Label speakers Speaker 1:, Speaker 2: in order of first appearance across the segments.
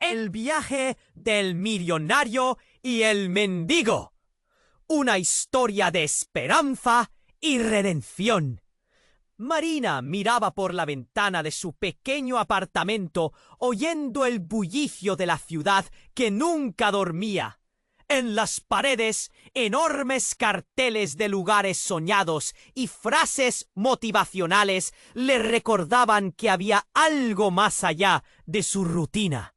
Speaker 1: El viaje del millonario y el mendigo. Una historia de esperanza y redención. Marina miraba por la ventana de su pequeño apartamento, oyendo el bullicio de la ciudad que nunca dormía. En las paredes, enormes carteles de lugares soñados y frases motivacionales le recordaban que había algo más allá de su rutina.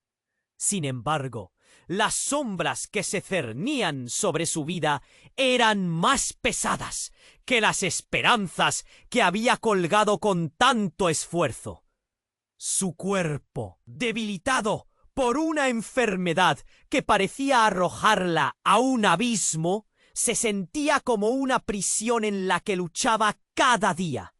Speaker 1: Sin embargo, las sombras que se cernían sobre su vida eran más pesadas que las esperanzas que había colgado con tanto esfuerzo. Su cuerpo, debilitado por una enfermedad que parecía arrojarla a un abismo, se sentía como una prisión en la que luchaba cada día.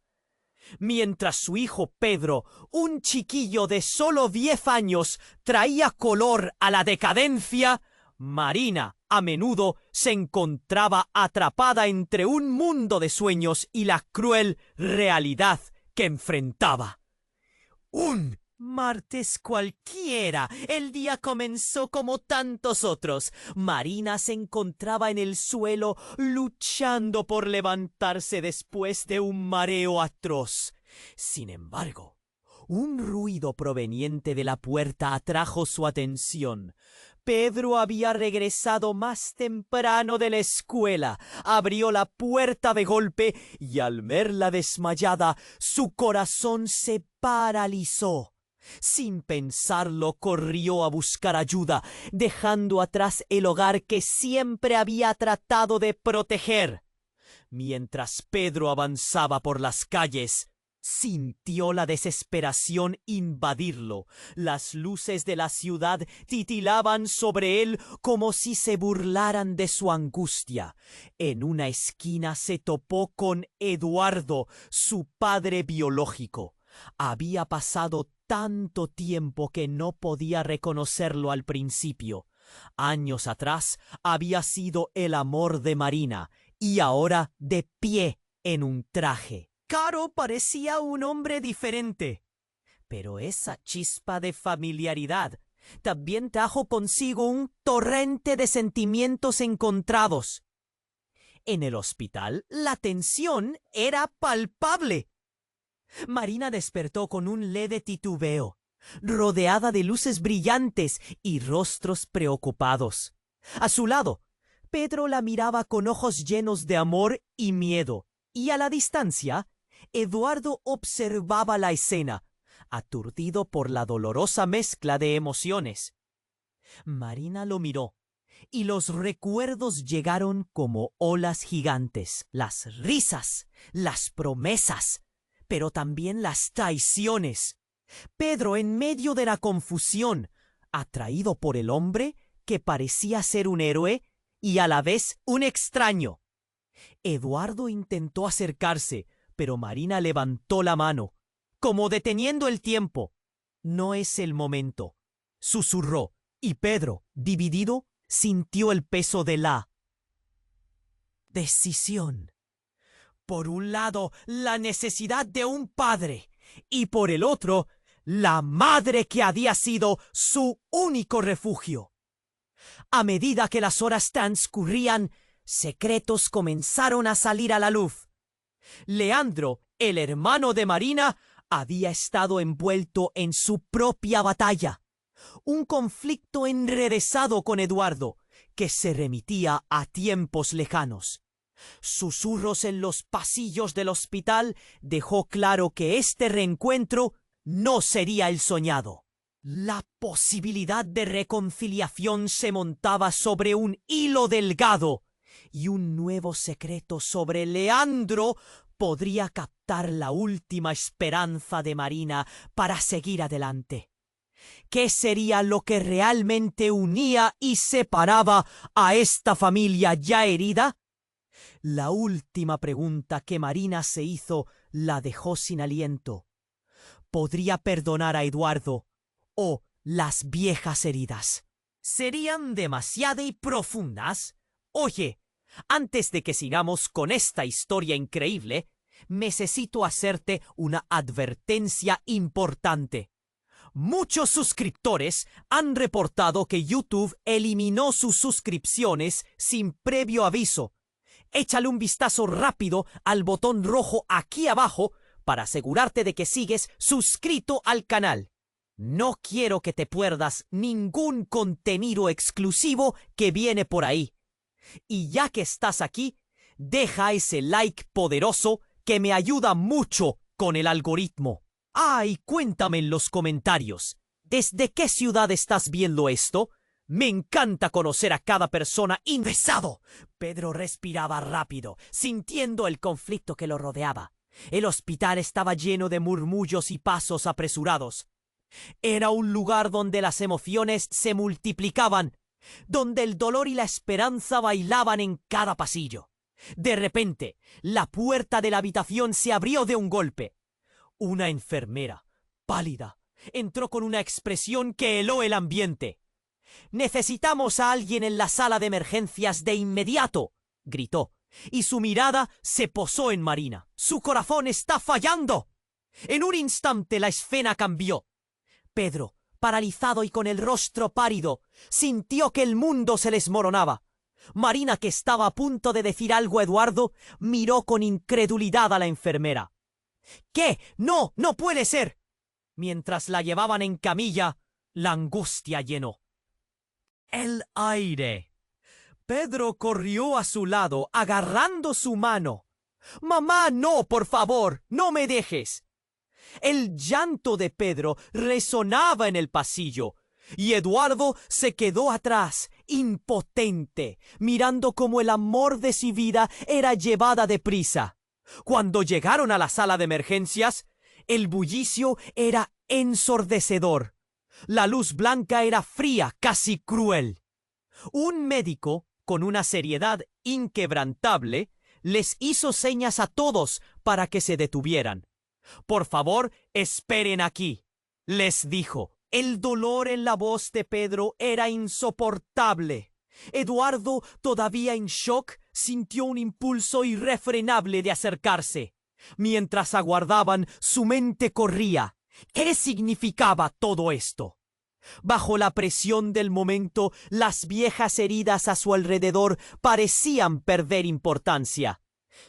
Speaker 1: Mientras su hijo Pedro, un chiquillo de solo 10 años, traía color a la decadencia, Marina a menudo se encontraba atrapada entre un mundo de sueños y la cruel realidad que enfrentaba. Un martes cualquiera, el día comenzó como tantos otros. Marina se encontraba en el suelo luchando por levantarse después de un mareo atroz. Sin embargo, un ruido proveniente de la puerta atrajo su atención. Pedro había regresado más temprano de la escuela. Abrió la puerta de golpe y al verla desmayada, su corazón se paralizó. Sin pensarlo, corrió a buscar ayuda, dejando atrás el hogar que siempre había tratado de proteger. Mientras Pedro avanzaba por las calles, sintió la desesperación invadirlo. Las luces de la ciudad titilaban sobre él como si se burlaran de su angustia. En una esquina se topó con Eduardo, su padre biológico. Había pasado tanto tiempo que no podía reconocerlo al principio. Años atrás había sido el amor de Marina y ahora de pie en un traje. Caro parecía un hombre diferente, pero esa chispa de familiaridad también trajo consigo un torrente de sentimientos encontrados. En el hospital, la tensión era palpable. Marina despertó con un leve titubeo, rodeada de luces brillantes y rostros preocupados. A su lado, Pedro la miraba con ojos llenos de amor y miedo, y a la distancia, Eduardo observaba la escena, aturdido por la dolorosa mezcla de emociones. Marina lo miró, y los recuerdos llegaron como olas gigantes, las risas, las promesas, pero también las traiciones. Pedro, en medio de la confusión, atraído por el hombre que parecía ser un héroe y a la vez un extraño. Eduardo intentó acercarse, pero Marina levantó la mano, como deteniendo el tiempo. «No es el momento», susurró, y Pedro, dividido, sintió el peso de la decisión. Por un lado, la necesidad de un padre, y por el otro, la madre que había sido su único refugio. A medida que las horas transcurrían, secretos comenzaron a salir a la luz. Leandro, el hermano de Marina, había estado envuelto en su propia batalla. Un conflicto enrevesado con Eduardo, que se remitía a tiempos lejanos. Susurros en los pasillos del hospital dejó claro que este reencuentro no sería el soñado. La posibilidad de reconciliación se montaba sobre un hilo delgado, y un nuevo secreto sobre Leandro podría captar la última esperanza de Marina para seguir adelante. ¿Qué sería lo que realmente unía y separaba a esta familia ya herida? La última pregunta que Marina se hizo la dejó sin aliento. ¿Podría perdonar a Eduardo o las viejas heridas serían demasiado profundas? Oye, antes de que sigamos con esta historia increíble, necesito hacerte una advertencia importante. Muchos suscriptores han reportado que YouTube eliminó sus suscripciones sin previo aviso. Échale un vistazo rápido al botón rojo aquí abajo para asegurarte de que sigues suscrito al canal. No quiero que te pierdas ningún contenido exclusivo que viene por ahí. Y ya que estás aquí, deja ese like poderoso que me ayuda mucho con el algoritmo. Y cuéntame en los comentarios, ¿desde qué ciudad estás viendo esto? Me encanta conocer a cada persona interesado. Pedro respiraba rápido, sintiendo el conflicto que lo rodeaba. El hospital estaba lleno de murmullos y pasos apresurados. Era un lugar donde las emociones se multiplicaban, donde el dolor y la esperanza bailaban en cada pasillo. De repente, la puerta de la habitación se abrió de un golpe. Una enfermera, pálida, entró con una expresión que heló el ambiente. «Necesitamos a alguien en la sala de emergencias de inmediato», gritó, y su mirada se posó en Marina. «¡Su corazón está fallando!». En un instante la escena cambió. Pedro, paralizado y con el rostro pálido, sintió que el mundo se desmoronaba. Marina, que estaba a punto de decir algo a Eduardo, miró con incredulidad a la enfermera. «¿Qué? ¡No! ¡No puede ser!». Mientras la llevaban en camilla, la angustia llenó el aire. Pedro corrió a su lado, agarrando su mano. «¡Mamá, no, por favor! ¡No me dejes!». El llanto de Pedro resonaba en el pasillo, y Eduardo se quedó atrás, impotente, mirando cómo el amor de su vida era llevada deprisa. Cuando llegaron a la sala de emergencias, el bullicio era ensordecedor. La luz blanca era fría, casi cruel. Un médico, con una seriedad inquebrantable, les hizo señas a todos para que se detuvieran. «Por favor, esperen aquí», les dijo. El dolor en la voz de Pedro era insoportable. Eduardo, todavía en shock, sintió un impulso irrefrenable de acercarse. Mientras aguardaban, su mente corría. ¿Qué significaba todo esto? Bajo la presión del momento, las viejas heridas a su alrededor parecían perder importancia.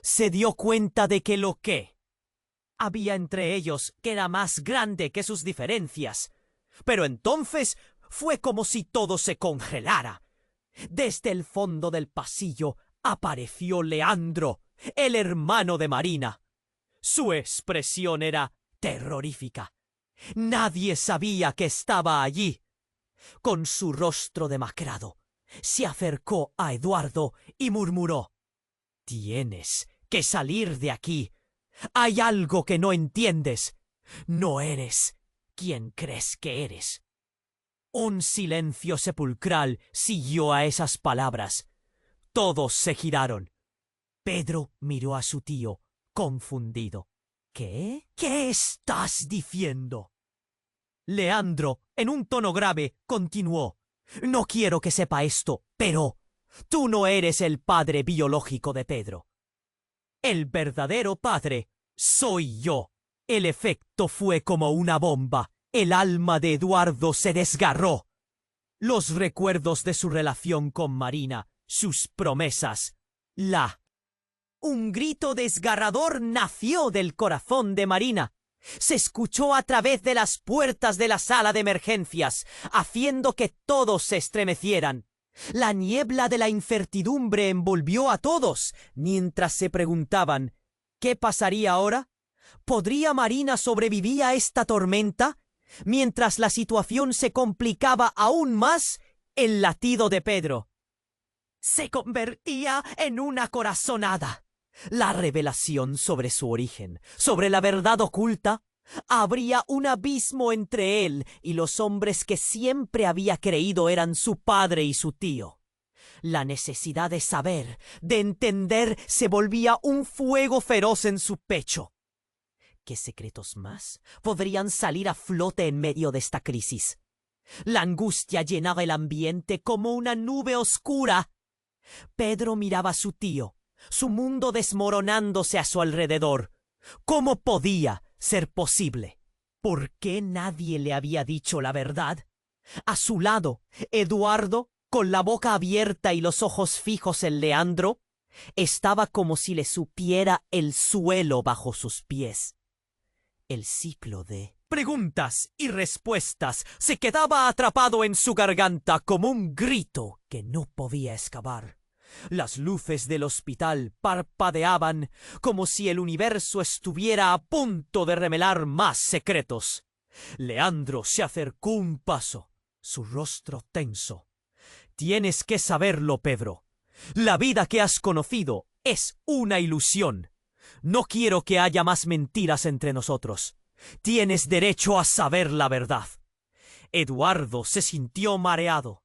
Speaker 1: Se dio cuenta de que lo que había entre ellos que era más grande que sus diferencias. Pero entonces fue como si todo se congelara. Desde el fondo del pasillo apareció Leandro, el hermano de Marina. Su expresión era terrorífica. Nadie sabía que estaba allí. Con su rostro demacrado, se acercó a Eduardo y murmuró: «Tienes que salir de aquí. Hay algo que no entiendes. No eres quien crees que eres». Un silencio sepulcral siguió a esas palabras. Todos se giraron. Pedro miró a su tío, confundido. «¿Qué? ¿Qué estás diciendo?». Leandro, en un tono grave, continuó: «No quiero que sepa esto, pero tú no eres el padre biológico de Pedro. El verdadero padre soy yo». El efecto fue como una bomba. El alma de Eduardo se desgarró. Los recuerdos de su relación con Marina, sus promesas, Un grito desgarrador nació del corazón de Marina. Se escuchó a través de las puertas de la sala de emergencias, haciendo que todos se estremecieran. La niebla de la incertidumbre envolvió a todos, mientras se preguntaban: ¿qué pasaría ahora? ¿Podría Marina sobrevivir a esta tormenta? Mientras la situación se complicaba aún más, el latido de Pedro se convertía en una corazonada. La revelación sobre su origen, sobre la verdad oculta, habría un abismo entre él y los hombres que siempre había creído eran su padre y su tío. La necesidad de saber, de entender, se volvía un fuego feroz en su pecho. ¿Qué secretos más podrían salir a flote en medio de esta crisis? La angustia llenaba el ambiente como una nube oscura. Pedro miraba a su tío, su mundo desmoronándose a su alrededor. ¿Cómo podía ser posible? ¿Por qué nadie le había dicho la verdad? A su lado, Eduardo, con la boca abierta y los ojos fijos en Leandro, estaba como si le supiera el suelo bajo sus pies. El ciclo de preguntas y respuestas se quedaba atrapado en su garganta como un grito que no podía escapar. Las luces del hospital parpadeaban como si el universo estuviera a punto de revelar más secretos. Leandro se acercó un paso, su rostro tenso. Tienes que saberlo, Pedro. La vida que has conocido es una ilusión. No quiero que haya más mentiras entre nosotros. Tienes derecho a saber la verdad. Eduardo se sintió mareado.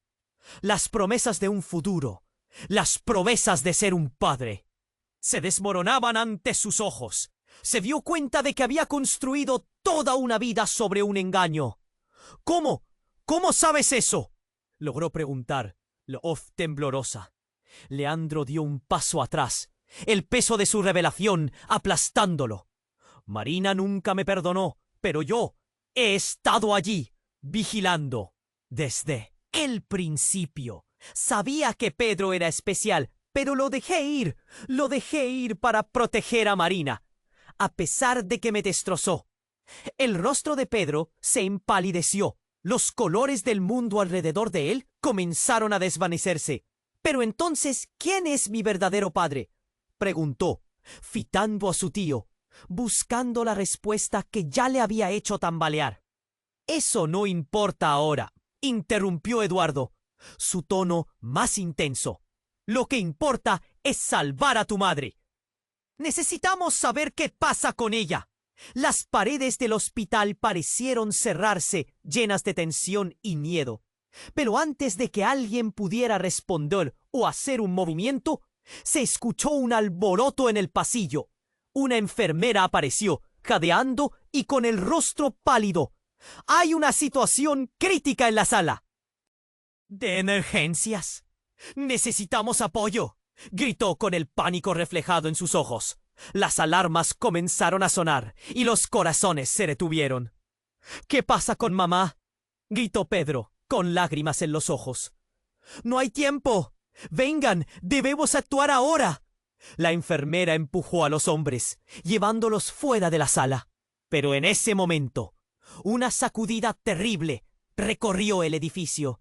Speaker 1: Las promesas de un futuro, las promesas de ser un padre, se desmoronaban ante sus ojos. Se dio cuenta de que había construido toda una vida sobre un engaño. ¿Cómo? ¿Cómo sabes eso?, logró preguntar, la voz temblorosa. Leandro dio un paso atrás, el peso de su revelación aplastándolo. Marina nunca me perdonó, pero yo he estado allí, vigilando, desde el principio. Sabía que Pedro era especial, pero lo dejé ir para proteger a Marina, a pesar de que me destrozó. El rostro de Pedro se empalideció. Los colores del mundo alrededor de él comenzaron a desvanecerse. Pero entonces, ¿quién es mi verdadero padre?, preguntó, fitando a su tío, buscando la respuesta que ya le había hecho tambalear. Eso no importa ahora, interrumpió Eduardo, su tono más intenso. Lo que importa es salvar a tu madre. Necesitamos saber qué pasa con ella. Las paredes del hospital parecieron cerrarse, llenas de tensión y miedo. Pero antes de que alguien pudiera responder o hacer un movimiento, se escuchó un alboroto en el pasillo. Una enfermera apareció, jadeando y con el rostro pálido. «Hay una situación crítica en la sala». «¿De emergencias? Necesitamos apoyo», gritó con el pánico reflejado en sus ojos. Las alarmas comenzaron a sonar y los corazones se detuvieron. «¿Qué pasa con mamá?», gritó Pedro, con lágrimas en los ojos. «No hay tiempo. Vengan, debemos actuar ahora». La enfermera empujó a los hombres, llevándolos fuera de la sala. Pero en ese momento, una sacudida terrible recorrió el edificio.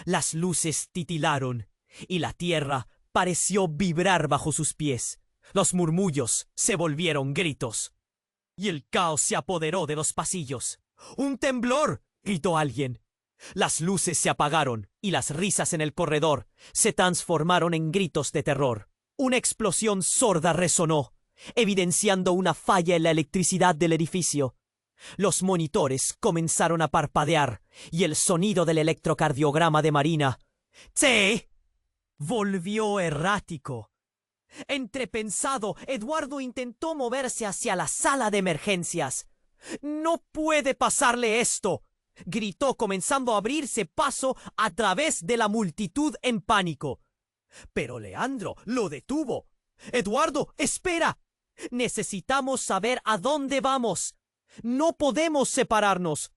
Speaker 1: Las luces titilaron y la tierra pareció vibrar bajo sus pies. Los murmullos se volvieron gritos y el caos se apoderó de los pasillos. «¡Un temblor!», gritó alguien. Las luces se apagaron y las risas en el corredor se transformaron en gritos de terror. Una explosión sorda resonó, evidenciando una falla en la electricidad del edificio. Los monitores comenzaron a parpadear y el sonido del electrocardiograma de Marina se volvió errático. Entrepensado, Eduardo intentó moverse hacia la sala de emergencias. «¡No puede pasarle esto!», gritó, comenzando a abrirse paso a través de la multitud en pánico. Pero Leandro lo detuvo. «Eduardo, espera. Necesitamos saber a dónde vamos. No podemos separarnos».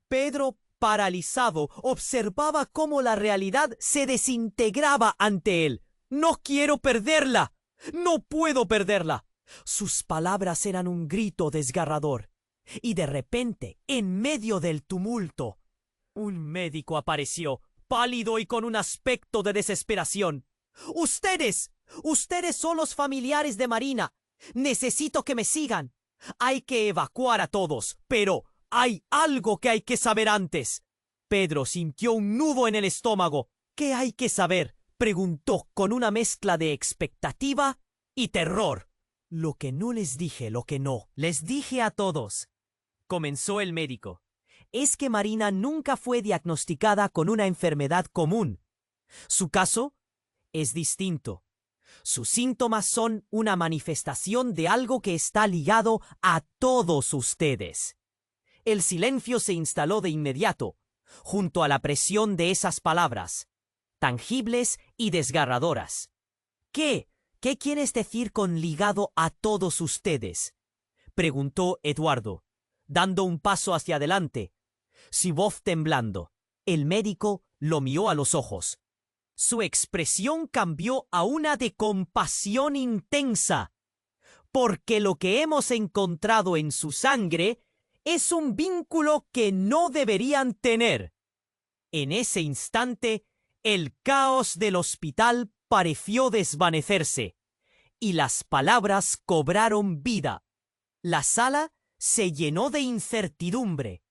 Speaker 1: Pedro, paralizado, observaba cómo la realidad se desintegraba ante él. «No quiero perderla. No puedo perderla». Sus palabras eran un grito desgarrador. Y de repente, en medio del tumulto, un médico apareció, pálido y con un aspecto de desesperación. «Ustedes son los familiares de Marina. Necesito que me sigan. Hay que evacuar a todos, pero hay algo que hay que saber antes». Pedro sintió un nudo en el estómago. «¿Qué hay que saber?», preguntó con una mezcla de expectativa y terror. «Lo que no les dije, lo que no les dije a todos», comenzó el médico, «es que Marina nunca fue diagnosticada con una enfermedad común. Su caso es distinto. Sus síntomas son una manifestación de algo que está ligado a todos ustedes». El silencio se instaló de inmediato, junto a la presión de esas palabras, tangibles y desgarradoras. «¿Qué? ¿Qué quieres decir con ligado a todos ustedes?», preguntó Eduardo, dando un paso hacia adelante, su voz temblando. El médico lo miró a los ojos. Su expresión cambió a una de compasión intensa, porque lo que hemos encontrado en su sangre es un vínculo que no deberían tener. En ese instante, el caos del hospital pareció desvanecerse, y las palabras cobraron vida. La sala se llenó de incertidumbre.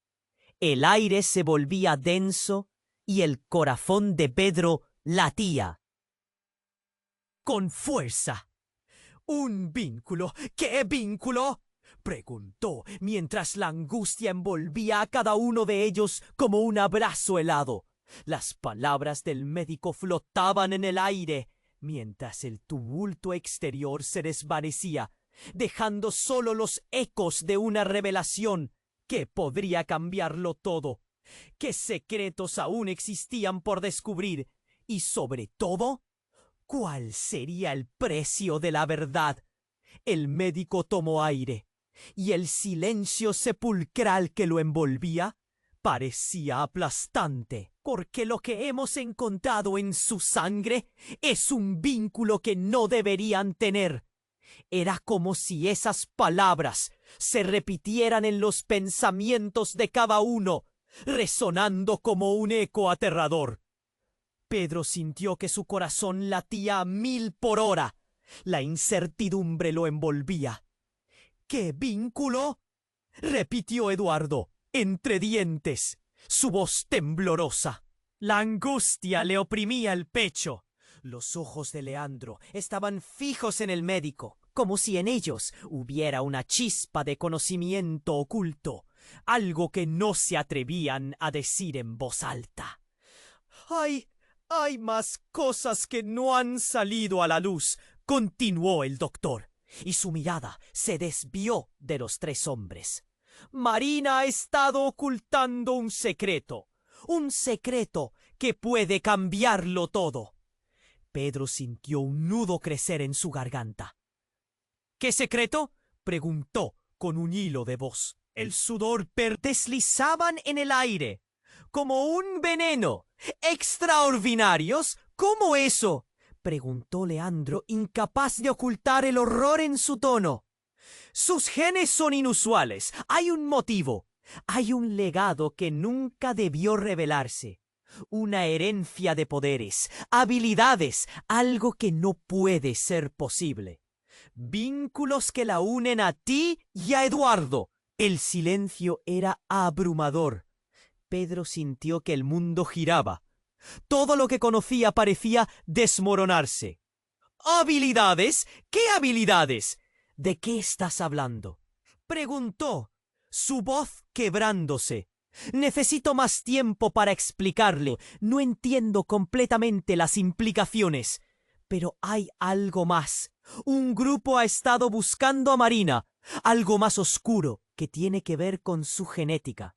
Speaker 1: El aire se volvía denso y el corazón de Pedro latía con fuerza. ¿Un vínculo? ¿Qué vínculo?, preguntó mientras la angustia envolvía a cada uno de ellos como un abrazo helado. Las palabras del médico flotaban en el aire, mientras el tumulto exterior se desvanecía, dejando solo los ecos de una revelación que podría cambiarlo todo. ¿Qué secretos aún existían por descubrir? Y sobre todo, ¿cuál sería el precio de la verdad? El médico tomó aire, y el silencio sepulcral que lo envolvía parecía aplastante, porque lo que hemos encontrado en su sangre es un vínculo que no deberían tener. Era como si esas palabras se repitieran en los pensamientos de cada uno, resonando como un eco aterrador. Pedro sintió que su corazón latía a 1000 por hora. La incertidumbre lo envolvía. ¿Qué vínculo?, repitió Eduardo, entre dientes, su voz temblorosa. La angustia le oprimía el pecho. Los ojos de Leandro estaban fijos en el médico, como si en ellos hubiera una chispa de conocimiento oculto, algo que no se atrevían a decir en voz alta. Hay más cosas que no han salido a la luz, continuó el doctor, y su mirada se desvió de los 3 hombres. Marina ha estado ocultando un secreto que puede cambiarlo todo. Pedro sintió un nudo crecer en su garganta. ¿Qué secreto?, preguntó con un hilo de voz. El sudor deslizaban en el aire, como un veneno. ¿Extraordinarios? ¿Cómo eso?, preguntó Leandro, incapaz de ocultar el horror en su tono. Sus genes son inusuales. Hay un motivo. Hay un legado que nunca debió revelarse. Una herencia de poderes, habilidades, algo que no puede ser posible. Vínculos que la unen a ti y a Eduardo. El silencio era abrumador. Pedro sintió que el mundo giraba. Todo lo que conocía parecía desmoronarse. ¿Habilidades? ¿Qué habilidades? ¿De qué estás hablando?, preguntó, su voz quebrándose. Necesito más tiempo para explicarle. No entiendo completamente las implicaciones. Pero hay algo más. Un grupo ha estado buscando a Marina. Algo más oscuro que tiene que ver con su genética.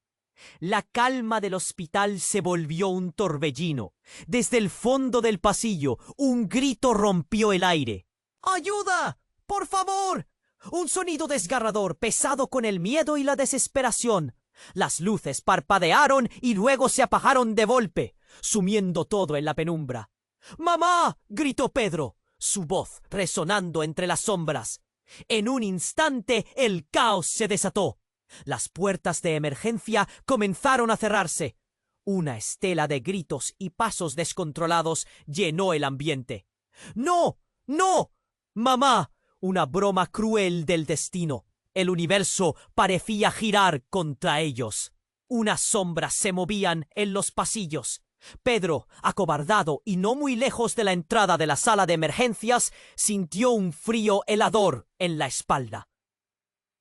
Speaker 1: La calma del hospital se volvió un torbellino. Desde el fondo del pasillo, un grito rompió el aire. ¡Ayuda! ¡Por favor! Un sonido desgarrador, pesado con el miedo y la desesperación. Las luces parpadearon y luego se apagaron de golpe, sumiendo todo en la penumbra. ¡Mamá!, gritó Pedro, su voz resonando entre las sombras. En un instante el caos se desató. Las puertas de emergencia comenzaron a cerrarse. Una estela de gritos y pasos descontrolados llenó el ambiente. ¡No! ¡No! ¡Mamá! Una broma cruel del destino. El universo parecía girar contra ellos. Unas sombras se movían en los pasillos. Pedro, acobardado y no muy lejos de la entrada de la sala de emergencias, sintió un frío helador en la espalda.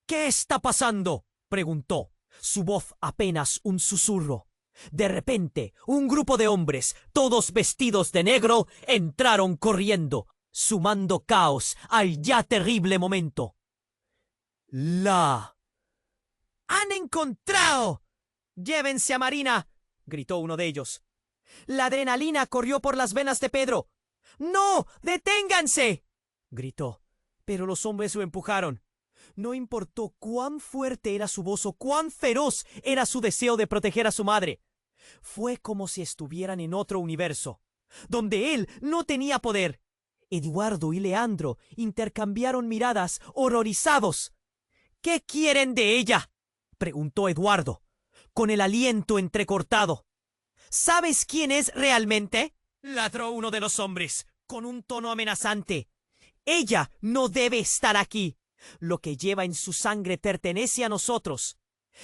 Speaker 1: ¿Qué está pasando?, preguntó, su voz apenas un susurro. De repente, un grupo de hombres, todos vestidos de negro, entraron corriendo, sumando caos al ya terrible momento. ¡Han encontrado! ¡Llévense a Marina!, gritó uno de ellos. La adrenalina corrió por las venas de Pedro. ¡No! ¡Deténganse!, gritó, pero los hombres lo empujaron. No importó cuán fuerte era su voz o cuán feroz era su deseo de proteger a su madre. Fue como si estuvieran en otro universo, donde él no tenía poder. Eduardo y Leandro intercambiaron miradas horrorizados. ¿Qué quieren de ella?, preguntó Eduardo, con el aliento entrecortado. ¿Sabes quién es realmente?, ladró uno de los hombres, con un tono amenazante. Ella no debe estar aquí. Lo que lleva en su sangre pertenece a nosotros.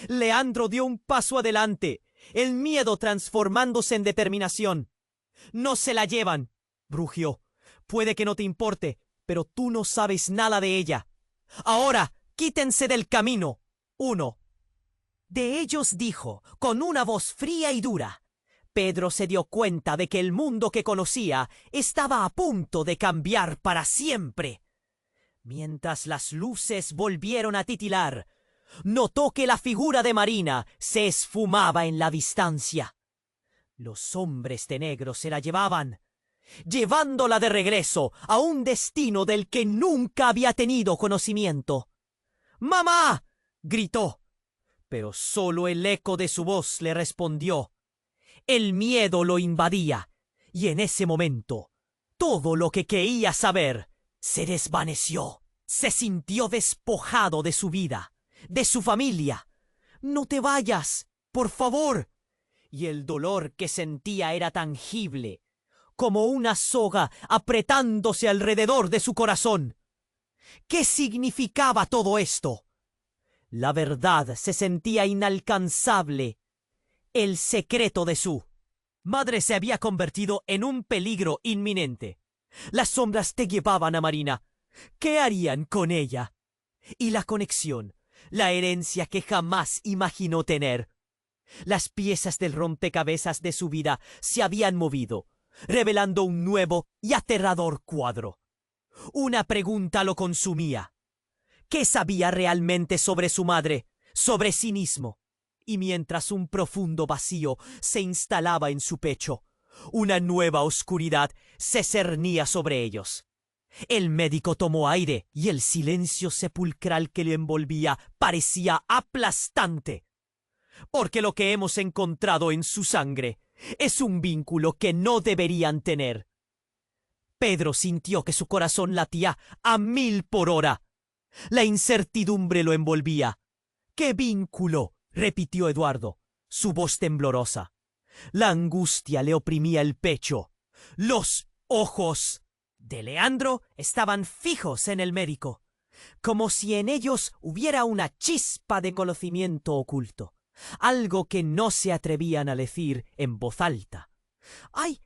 Speaker 1: Leandro dio un paso adelante, el miedo transformándose en determinación. No se la llevan, rugió. Puede que no te importe, pero tú no sabes nada de ella. Ahora, quítense del camino. Uno de ellos dijo, con una voz fría y dura. Pedro se dio cuenta de que el mundo que conocía estaba a punto de cambiar para siempre. Mientras las luces volvieron a titilar, notó que la figura de Marina se esfumaba en la distancia. Los hombres de negro se la llevaban, llevándola de regreso a un destino del que nunca había tenido conocimiento. ¡Mamá!, gritó, pero solo el eco de su voz le respondió. El miedo lo invadía, y en ese momento, todo lo que quería saber se desvaneció. Se sintió despojado de su vida, de su familia. «No te vayas, por favor». Y el dolor que sentía era tangible, como una soga apretándose alrededor de su corazón. ¿Qué significaba todo esto? La verdad se sentía inalcanzable. El secreto de su madre se había convertido en un peligro inminente. Las sombras te llevaban a Marina. ¿Qué harían con ella? Y la conexión, la herencia que jamás imaginó tener. Las piezas del rompecabezas de su vida se habían movido, revelando un nuevo y aterrador cuadro. Una pregunta lo consumía. ¿Qué sabía realmente sobre su madre, sobre sí mismo? Y mientras un profundo vacío se instalaba en su pecho, una nueva oscuridad se cernía sobre ellos. El médico tomó aire y el silencio sepulcral que le envolvía parecía aplastante. Porque lo que hemos encontrado en su sangre es un vínculo que no deberían tener. Pedro sintió que su corazón latía a 1000 por hora. La incertidumbre lo envolvía. ¿Qué vínculo?, repitió Eduardo, su voz temblorosa. La angustia le oprimía el pecho. Los ojos de Leandro estaban fijos en el médico, como si en ellos hubiera una chispa de conocimiento oculto, algo que no se atrevían a decir en voz alta. Hay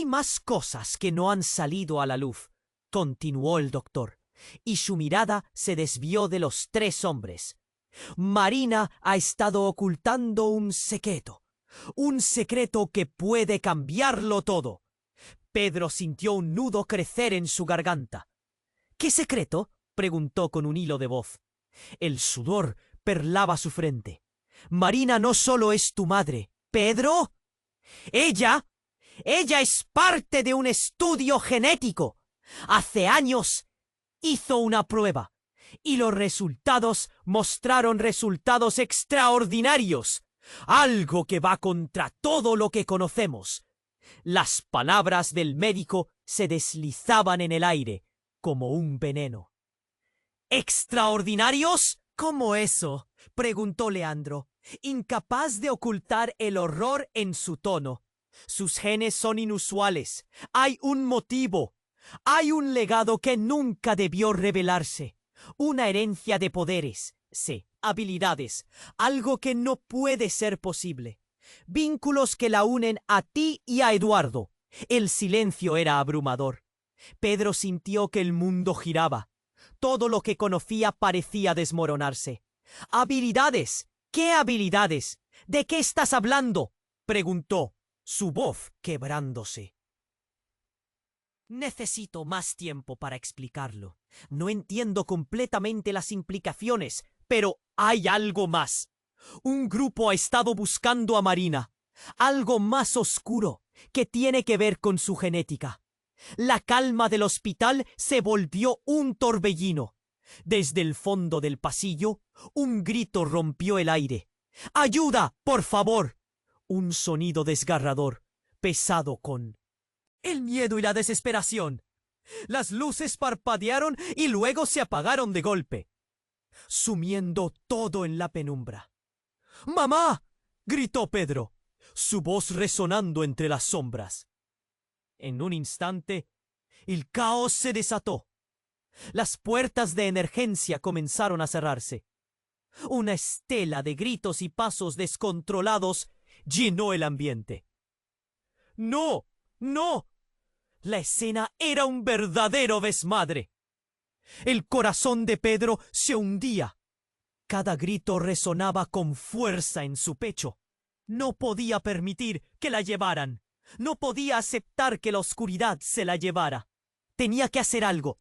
Speaker 1: más cosas que no han salido a la luz, continuó el doctor, y su mirada se desvió de los 3 hombres. Marina ha estado ocultando un secreto que puede cambiarlo todo. Pedro sintió un nudo crecer en su garganta. ¿Qué secreto?, preguntó con un hilo de voz. El sudor perlaba su frente. Marina no solo es tu madre, Pedro. Ella es parte de un estudio genético. Hace años hizo una prueba y los resultados mostraron resultados extraordinarios, algo que va contra todo lo que conocemos. Las palabras del médico se deslizaban en el aire como un veneno. ¿Extraordinarios? ¿Cómo eso?, preguntó Leandro, incapaz de ocultar el horror en su tono. Sus genes son inusuales. Hay un motivo. Hay un legado que nunca debió revelarse. Una herencia de poderes, sí, habilidades, algo que no puede ser posible. Vínculos que la unen a ti y a Eduardo. El silencio era abrumador. Pedro sintió que el mundo giraba. Todo lo que conocía parecía desmoronarse. ¿Habilidades? ¿Qué habilidades? ¿De qué estás hablando?, preguntó, su voz quebrándose. Necesito más tiempo para explicarlo. No entiendo completamente las implicaciones, pero hay algo más. Un grupo ha estado buscando a Marina. Algo más oscuro que tiene que ver con su genética. La calma del hospital se volvió un torbellino. Desde el fondo del pasillo, un grito rompió el aire. ¡Ayuda, por favor! Un sonido desgarrador, pesado con el miedo y la desesperación. Las luces parpadearon y luego se apagaron de golpe, sumiendo todo en la penumbra. ¡Mamá!, gritó Pedro, su voz resonando entre las sombras. En un instante, el caos se desató. Las puertas de emergencia comenzaron a cerrarse. Una estela de gritos y pasos descontrolados llenó el ambiente. ¡No! ¡No! La escena era un verdadero desmadre. El corazón de Pedro se hundía. Cada grito resonaba con fuerza en su pecho. No podía permitir que la llevaran. No podía aceptar que la oscuridad se la llevara. Tenía que hacer algo.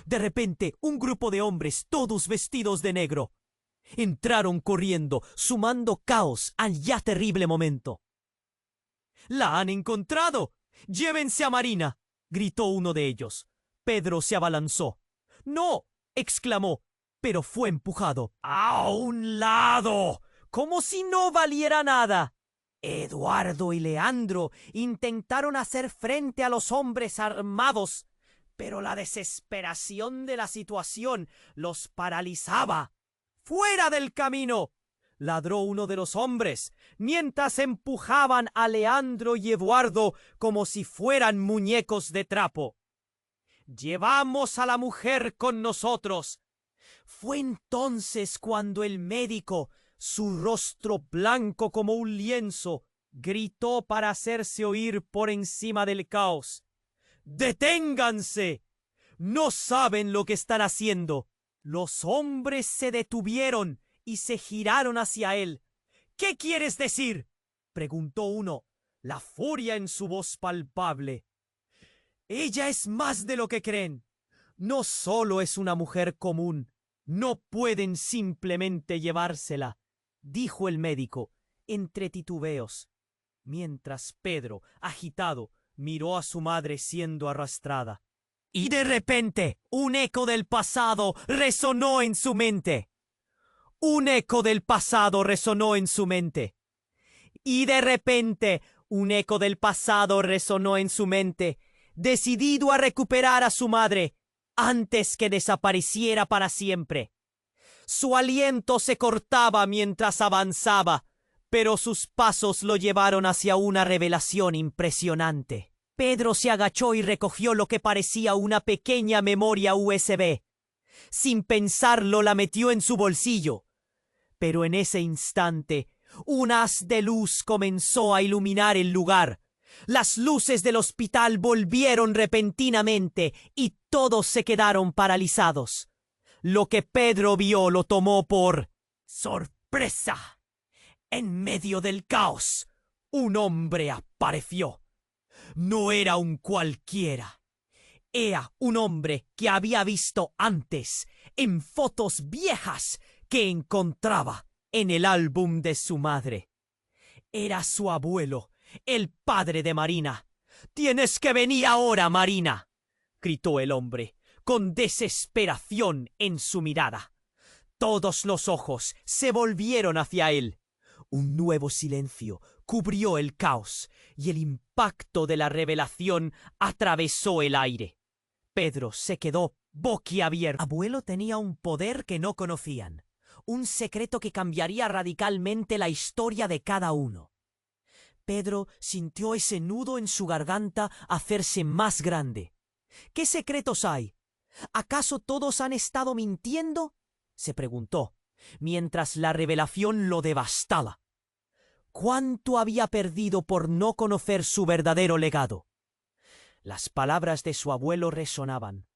Speaker 1: De repente, un grupo de hombres, todos vestidos de negro, entraron corriendo, sumando caos al ya terrible momento. ¡La han encontrado! ¡Llévense a Marina!, gritó uno de ellos. Pedro se abalanzó. ¡No!, exclamó, pero fue empujado a un lado, como si no valiera nada. Eduardo y Leandro intentaron hacer frente a los hombres armados, pero la desesperación de la situación los paralizaba. ¡Fuera del camino!, ladró uno de los hombres, mientras empujaban a Leandro y Eduardo como si fueran muñecos de trapo. ¡Llevamos a la mujer con nosotros! Fue entonces cuando el médico, su rostro blanco como un lienzo, gritó para hacerse oír por encima del caos. ¡Deténganse! ¡No saben lo que están haciendo! Los hombres se detuvieron y se giraron hacia él. ¿Qué quieres decir?, preguntó uno, la furia en su voz palpable. Ella es más de lo que creen. No solo es una mujer común. No pueden simplemente llevársela, dijo el médico, entre titubeos, mientras Pedro, agitado, miró a su madre siendo arrastrada. Y de repente, un eco del pasado resonó en su mente. Un eco del pasado resonó en su mente. Y de repente, un eco del pasado resonó en su mente, decidido a recuperar a su madre antes que desapareciera para siempre. Su aliento se cortaba mientras avanzaba, pero sus pasos lo llevaron hacia una revelación impresionante. Pedro se agachó y recogió lo que parecía una pequeña memoria USB. Sin pensarlo, la metió en su bolsillo. Pero en ese instante, un haz de luz comenzó a iluminar el lugar. Las luces del hospital volvieron repentinamente y todos se quedaron paralizados. Lo que Pedro vio lo tomó por sorpresa. En medio del caos, un hombre apareció. No era un cualquiera. Era un hombre que había visto antes en fotos viejas que encontraba en el álbum de su madre. Era su abuelo, el padre de Marina. «¡Tienes que venir ahora, Marina!», gritó el hombre, con desesperación en su mirada. Todos los ojos se volvieron hacia él. Un nuevo silencio cubrió el caos y el impacto de la revelación atravesó el aire. Pedro se quedó boquiabierto. Abuelo tenía un poder que no conocían, un secreto que cambiaría radicalmente la historia de cada uno. Pedro sintió ese nudo en su garganta hacerse más grande. ¿Qué secretos hay? ¿Acaso todos han estado mintiendo?, se preguntó, mientras la revelación lo devastaba. ¿Cuánto había perdido por no conocer su verdadero legado? Las palabras de su abuelo resonaban.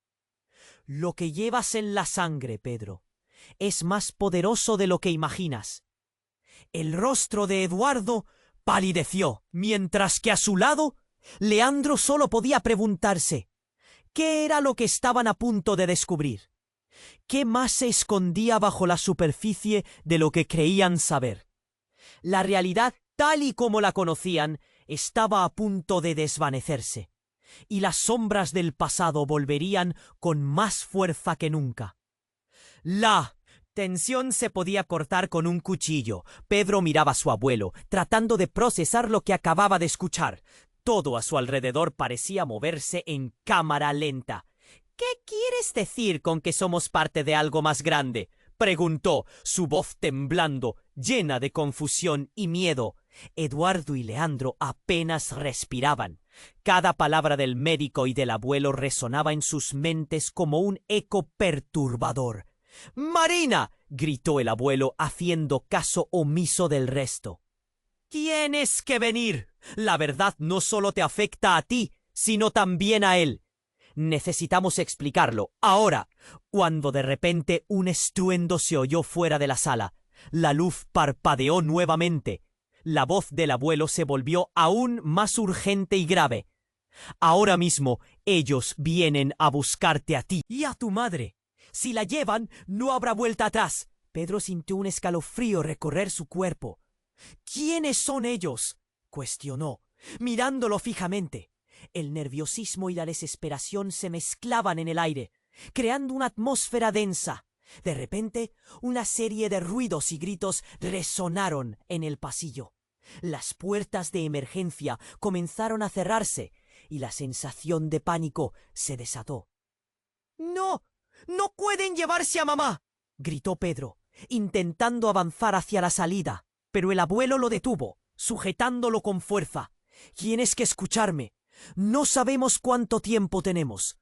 Speaker 1: Lo que llevas en la sangre, Pedro, es más poderoso de lo que imaginas. El rostro de Eduardo palideció, mientras que a su lado, Leandro solo podía preguntarse ¿qué era lo que estaban a punto de descubrir? ¿Qué más se escondía bajo la superficie de lo que creían saber? La realidad, tal y como la conocían, estaba a punto de desvanecerse, y las sombras del pasado volverían con más fuerza que nunca. La tensión se podía cortar con un cuchillo. Pedro miraba a su abuelo, tratando de procesar lo que acababa de escuchar. Todo a su alrededor parecía moverse en cámara lenta. ¿Qué quieres decir con que somos parte de algo más grande?, preguntó, su voz temblando, llena de confusión y miedo. Eduardo y Leandro apenas respiraban. Cada palabra del médico y del abuelo resonaba en sus mentes como un eco perturbador. «¡Marina!», gritó el abuelo, haciendo caso omiso del resto. «Tienes que venir. La verdad no solo te afecta a ti, sino también a él. Necesitamos explicarlo, ahora». Cuando de repente un estruendo se oyó fuera de la sala. La luz parpadeó nuevamente. La voz del abuelo se volvió aún más urgente y grave. «Ahora mismo ellos vienen a buscarte a ti y a tu madre. Si la llevan, no habrá vuelta atrás». Pedro sintió un escalofrío recorrer su cuerpo. «¿Quiénes son ellos?», cuestionó, mirándolo fijamente. El nerviosismo y la desesperación se mezclaban en el aire, creando una atmósfera densa. De repente, una serie de ruidos y gritos resonaron en el pasillo. Las puertas de emergencia comenzaron a cerrarse y la sensación de pánico se desató. «¡No! ¡No pueden llevarse a mamá!», gritó Pedro, intentando avanzar hacia la salida, pero el abuelo lo detuvo, sujetándolo con fuerza. «Tienes que escucharme. No sabemos cuánto tiempo tenemos».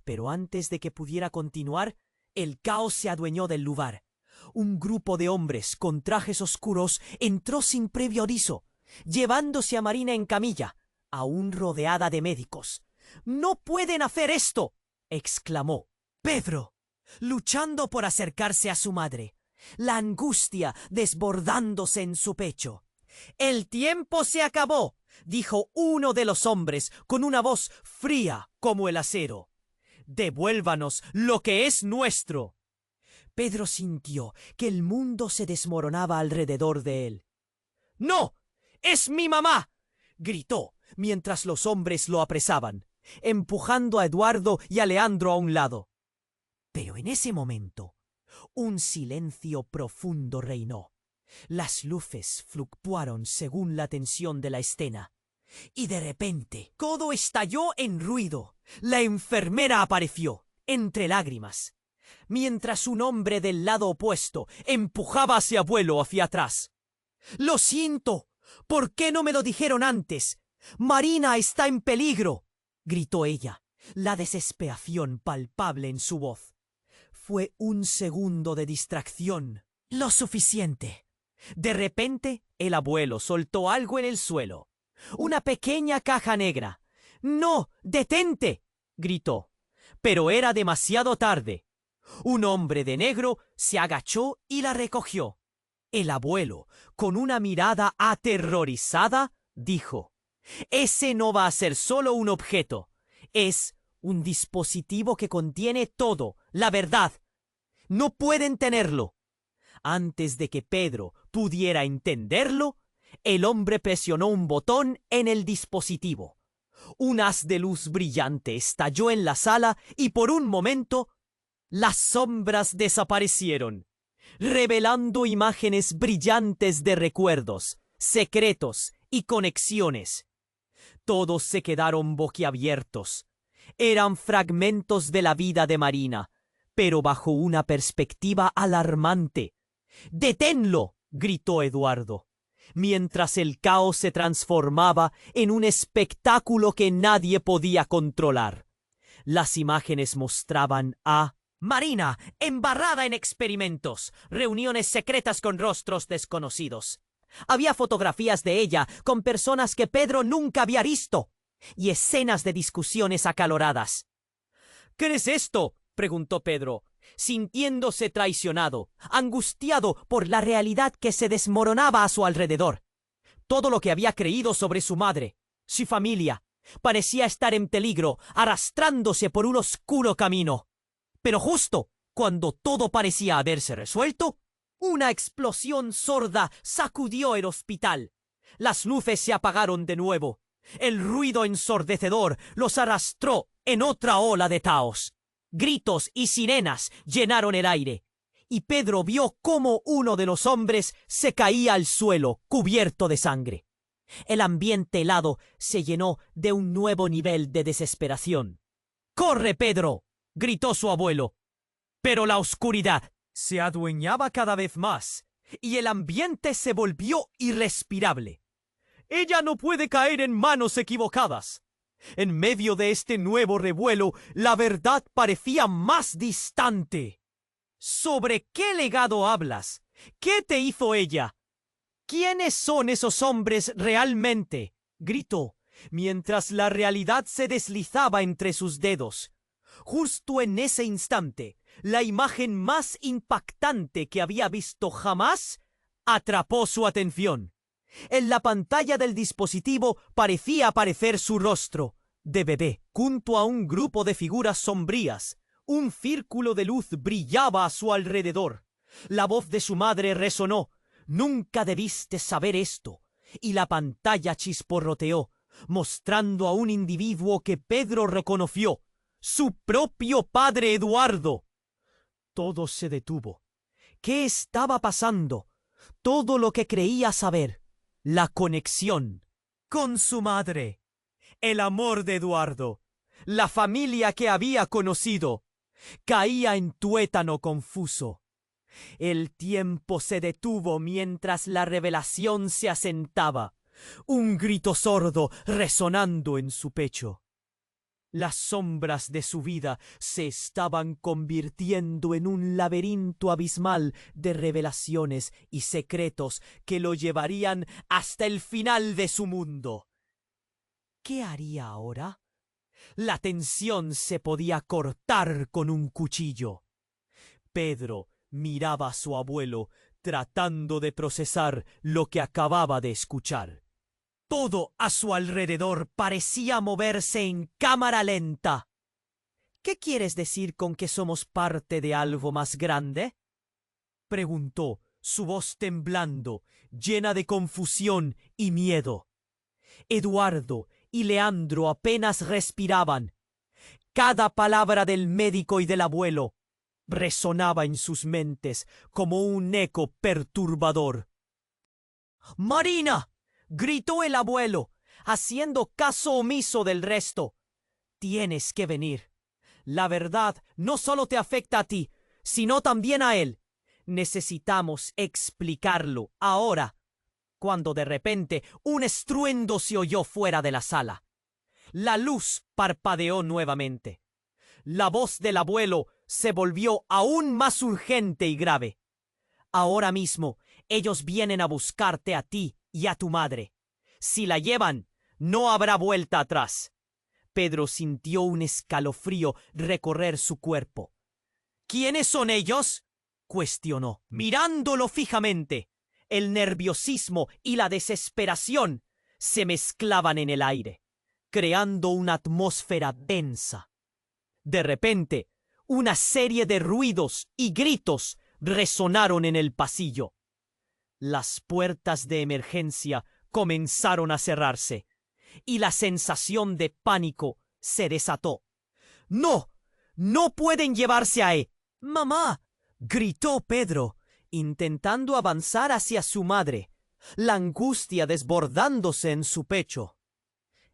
Speaker 1: Pero antes de que pudiera continuar, el caos se adueñó del lugar. Un grupo de hombres con trajes oscuros entró sin previo aviso, llevándose a Marina en camilla, aún rodeada de médicos. «¡No pueden hacer esto!», exclamó Pedro, luchando por acercarse a su madre, la angustia desbordándose en su pecho. «El tiempo se acabó», dijo uno de los hombres con una voz fría como el acero. «Devuélvanos lo que es nuestro». Pedro sintió que el mundo se desmoronaba alrededor de él. «¡No! ¡Es mi mamá!», gritó mientras los hombres lo apresaban, empujando a Eduardo y a Leandro a un lado. Pero en ese momento, un silencio profundo reinó. Las luces fluctuaron según la tensión de la escena. Y de repente, todo estalló en ruido. La enfermera apareció, entre lágrimas, mientras un hombre del lado opuesto empujaba a su abuelo hacia atrás. «Lo siento. ¿Por qué no me lo dijeron antes? Marina está en peligro», gritó ella, la desesperación palpable en su voz. Fue un segundo de distracción, lo suficiente. De repente, el abuelo soltó algo en el suelo. Una pequeña caja negra. «¡No! ¡Detente!», gritó. Pero era demasiado tarde. Un hombre de negro se agachó y la recogió. El abuelo, con una mirada aterrorizada, dijo: «Ese no va a ser solo un objeto. Es un dispositivo que contiene todo, la verdad. No pueden tenerlo». Antes de que Pedro pudiera entenderlo, el hombre presionó un botón en el dispositivo. Un haz de luz brillante estalló en la sala y por un momento las sombras desaparecieron, revelando imágenes brillantes de recuerdos, secretos y conexiones. Todos se quedaron boquiabiertos. Eran fragmentos de la vida de Marina, pero bajo una perspectiva alarmante. «¡Deténlo!», gritó Eduardo, mientras el caos se transformaba en un espectáculo que nadie podía controlar. Las imágenes mostraban a Marina embarrada en experimentos, reuniones secretas con rostros desconocidos. Había fotografías de ella con personas que Pedro nunca había visto y escenas de discusiones acaloradas. «¿Qué es esto?», preguntó Pedro, sintiéndose traicionado, angustiado por la realidad que se desmoronaba a su alrededor. Todo lo que había creído sobre su madre, su familia, parecía estar en peligro, arrastrándose por un oscuro camino. Pero justo cuando todo parecía haberse resuelto, una explosión sorda sacudió el hospital. Las luces se apagaron de nuevo. El ruido ensordecedor los arrastró en otra ola de caos. Gritos y sirenas llenaron el aire. y Pedro vio cómo uno de los hombres se caía al suelo, cubierto de sangre. El ambiente helado se llenó de un nuevo nivel de desesperación. ¡Corre, Pedro!, gritó su abuelo. Pero la oscuridad se adueñaba cada vez más, y el ambiente se volvió irrespirable. Ella no puede caer en manos equivocadas. En medio de este nuevo revuelo, la verdad parecía más distante. ¿Sobre qué legado hablas? ¿Qué te hizo ella? ¿Quiénes son esos hombres realmente?, gritó, mientras la realidad se deslizaba entre sus dedos. Justo en ese instante, la imagen más impactante que había visto jamás atrapó su atención. En la pantalla del dispositivo parecía aparecer su rostro, de bebé, junto a un grupo de figuras sombrías. Un círculo de luz brillaba a su alrededor. La voz de su madre resonó: «Nunca debiste saber esto», y la pantalla chisporroteó, mostrando a un individuo que Pedro reconoció, su propio padre Eduardo. Todo se detuvo. ¿Qué estaba pasando? Todo lo que creía saber. La conexión con su madre. El amor de Eduardo. La familia que había conocido. Caía en tuétano confuso. El tiempo se detuvo mientras la revelación se asentaba. Un grito sordo resonando en su pecho. Las sombras de su vida se estaban convirtiendo en un laberinto abismal de revelaciones y secretos que lo llevarían hasta el final de su mundo. ¿Qué haría ahora? La tensión se podía cortar con un cuchillo. Pedro miraba a su abuelo, tratando de procesar lo que acababa de escuchar. Todo a su alrededor parecía moverse en cámara lenta. ¿Qué quieres decir con que somos parte de algo más grande?, preguntó, su voz temblando, llena de confusión y miedo. Eduardo y Leandro apenas respiraban. Cada palabra del médico y del abuelo resonaba en sus mentes como un eco perturbador. «¡Marina!», gritó el abuelo, haciendo caso omiso del resto. «Tienes que venir. La verdad no solo te afecta a ti, sino también a él. Necesitamos explicarlo ahora», cuando de repente un estruendo se oyó fuera de la sala. La luz parpadeó nuevamente. La voz del abuelo se volvió aún más urgente y grave. «Ahora mismo ellos vienen a buscarte a ti y a tu madre. Si la llevan, no habrá vuelta atrás». Pedro sintió un escalofrío recorrer su cuerpo. «¿Quiénes son ellos?», cuestionó, mirándolo fijamente. El nerviosismo y la desesperación se mezclaban en el aire, creando una atmósfera densa. De repente, una serie de ruidos y gritos resonaron en el pasillo. Las puertas de emergencia comenzaron a cerrarse, y la sensación de pánico se desató. «¡No! ¡No pueden llevarse a él!». «¡Mamá!», gritó Pedro, intentando avanzar hacia su madre, la angustia desbordándose en su pecho.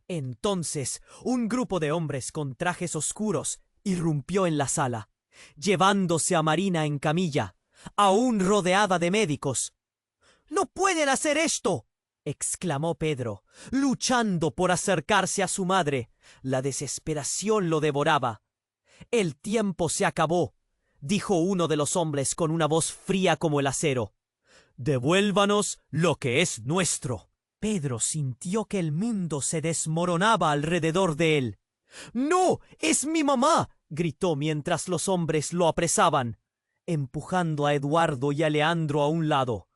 Speaker 1: Entonces, un grupo de hombres con trajes oscuros irrumpió en la sala, llevándose a Marina en camilla, aún rodeada de médicos. «¡No pueden hacer esto!», exclamó Pedro, luchando por acercarse a su madre. La desesperación lo devoraba. «El tiempo se acabó», dijo uno de los hombres con una voz fría como el acero. «Devuélvanos lo que es nuestro». Pedro sintió que el mundo se desmoronaba alrededor de él. «¡No! ¡Es mi mamá!», gritó mientras los hombres lo apresaban, empujando a Eduardo y a Leandro a un lado.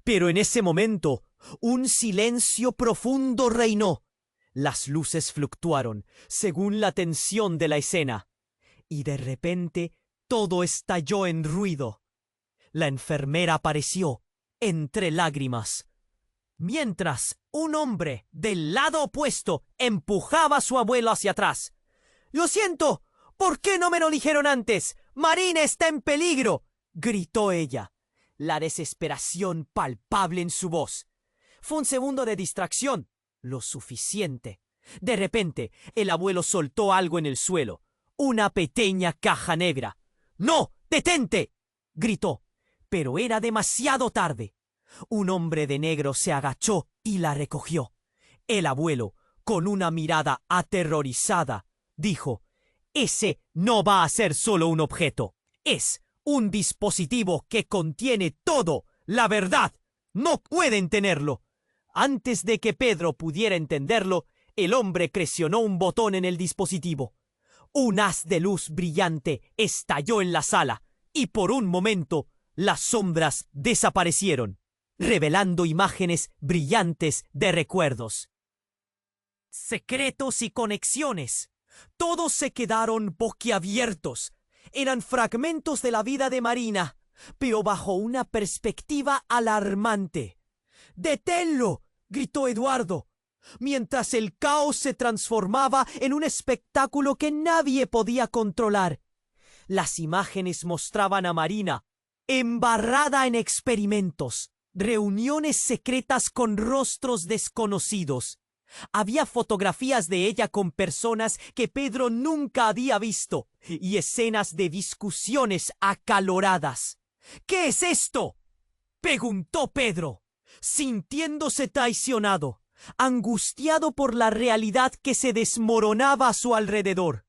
Speaker 1: Pero en ese momento, un silencio profundo reinó. Las luces fluctuaron según la tensión de la escena, y de repente todo estalló en ruido. La enfermera apareció, entre lágrimas, mientras un hombre del lado opuesto empujaba a su abuelo hacia atrás. «¡Lo siento! ¿Por qué no me lo dijeron antes? ¡Marina está en peligro!», gritó ella, la desesperación palpable en su voz. Fue un segundo de distracción, lo suficiente. De repente, el abuelo soltó algo en el suelo, una pequeña caja negra. ¡No! ¡Detente!, gritó, pero era demasiado tarde. Un hombre de negro se agachó y la recogió. El abuelo, con una mirada aterrorizada, dijo: «Ese no va a ser solo un objeto. Es un dispositivo que contiene todo, la verdad. No pueden tenerlo». Antes de que Pedro pudiera entenderlo, el hombre presionó un botón en el dispositivo. Un haz de luz brillante estalló en la sala y por un momento las sombras desaparecieron, revelando imágenes brillantes de recuerdos, secretos y conexiones. Todos se quedaron boquiabiertos. Eran fragmentos de la vida de Marina, pero bajo una perspectiva alarmante. «¡Deténlo!», gritó Eduardo, mientras el caos se transformaba en un espectáculo que nadie podía controlar. Las imágenes mostraban a Marina embarrada en experimentos, reuniones secretas con rostros desconocidos. Había fotografías de ella con personas que Pedro nunca había visto y escenas de discusiones acaloradas. «¿Qué es esto?», preguntó Pedro, sintiéndose traicionado, angustiado por la realidad que se desmoronaba a su alrededor.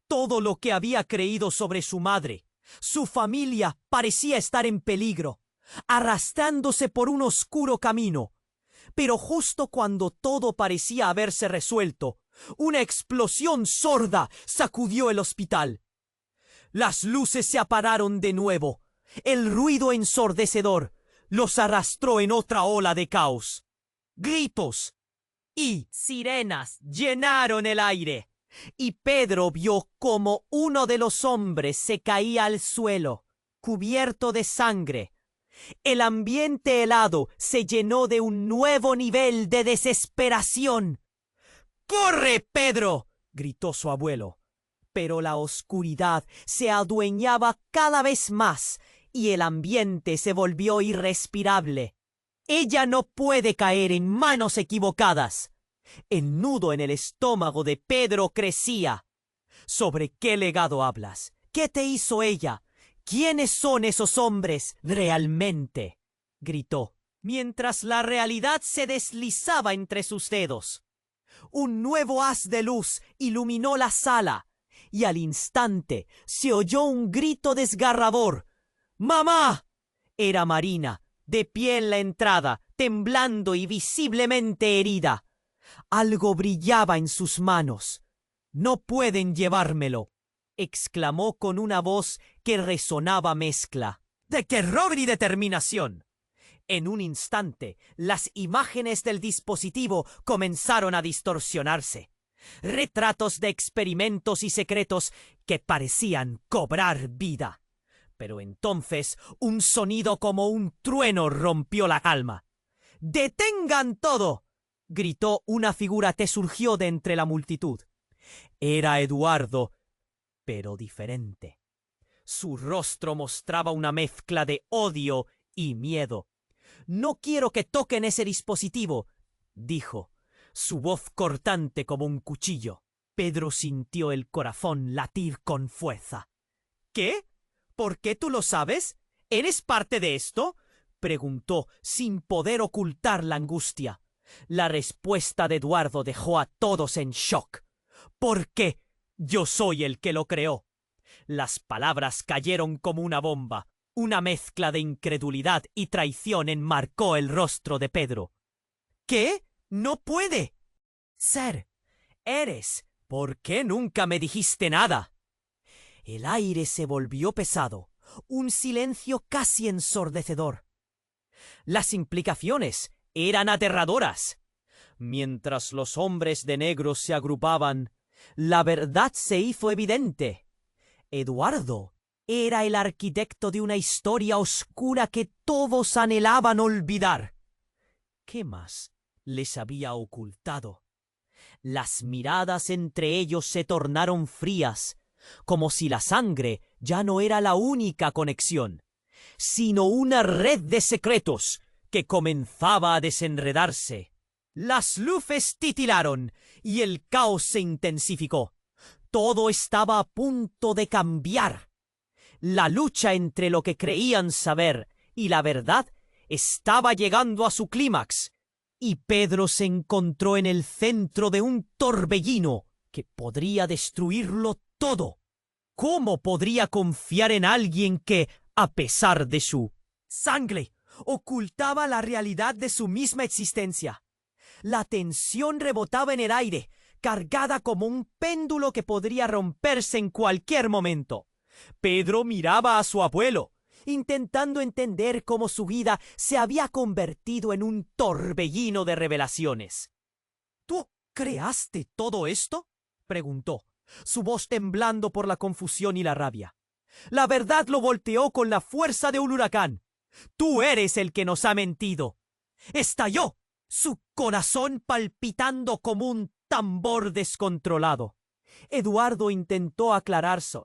Speaker 1: Todo lo que había creído sobre su madre, su familia, parecía estar en peligro, arrastrándose por un oscuro camino. Pero justo cuando todo parecía haberse resuelto, una explosión sorda sacudió el hospital. Las luces se apagaron de nuevo. El ruido ensordecedor los arrastró en otra ola de caos. Gritos y sirenas llenaron el aire, y Pedro vio cómo uno de los hombres se caía al suelo, cubierto de sangre. El ambiente helado se llenó de un nuevo nivel de desesperación. «¡Corre, Pedro!», gritó su abuelo. Pero la oscuridad se adueñaba cada vez más y el ambiente se volvió irrespirable. Ella no puede caer en manos equivocadas. El nudo en el estómago de Pedro crecía. «¿Sobre qué legado hablas? ¿Qué te hizo ella? ¿Quiénes son esos hombres realmente?», gritó, mientras la realidad se deslizaba entre sus dedos. Un nuevo haz de luz iluminó la sala, y al instante se oyó un grito desgarrador. «¡Mamá!». Era Marina, de pie en la entrada, temblando y visiblemente herida. Algo brillaba en sus manos. «No pueden llevármelo», exclamó con una voz que resonaba mezcla de terror y determinación. En un instante, las imágenes del dispositivo comenzaron a distorsionarse. Retratos de experimentos y secretos que parecían cobrar vida. Pero entonces un sonido como un trueno rompió la calma. «¡Detengan todo!», gritó una figura que surgió de entre la multitud. Era Eduardo, pero diferente. Su rostro mostraba una mezcla de odio y miedo. «No quiero que toquen ese dispositivo», dijo, su voz cortante como un cuchillo. Pedro sintió el corazón latir con fuerza. «¿Qué? ¿Por qué tú lo sabes? ¿Eres parte de esto?», preguntó, sin poder ocultar la angustia. La respuesta de Eduardo dejó a todos en shock. «Porque yo soy el que lo creó». Las palabras cayeron como una bomba. Una mezcla de incredulidad y traición enmarcó el rostro de Pedro. «¿Qué? No puede ser. Eres. ¿Por qué nunca me dijiste nada?». El aire se volvió pesado, un silencio casi ensordecedor. Las implicaciones eran aterradoras. Mientras los hombres de negro se agrupaban, la verdad se hizo evidente. Eduardo era el arquitecto de una historia oscura que todos anhelaban olvidar. ¿Qué más les había ocultado? Las miradas entre ellos se tornaron frías, como si la sangre ya no era la única conexión. sino una red de secretos que comenzaba a desenredarse. Las luces titilaron y el caos se intensificó. Todo estaba a punto de cambiar. La lucha entre lo que creían saber y la verdad estaba llegando a su clímax, y Pedro se encontró en el centro de un torbellino que podría destruirlo todo. ¿Cómo podría confiar en alguien que, a pesar de su sangre, ocultaba la realidad de su misma existencia? La tensión rebotaba en el aire, cargada como un péndulo que podría romperse en cualquier momento. Pedro miraba a su abuelo, intentando entender cómo su vida se había convertido en un torbellino de revelaciones. ¿Tú creaste todo esto?, preguntó, su voz temblando por la confusión y la rabia. La verdad lo volteó con la fuerza de un huracán. Tú eres el que nos ha mentido. Estalló, su corazón palpitando como un tambor descontrolado. Eduardo intentó aclararse,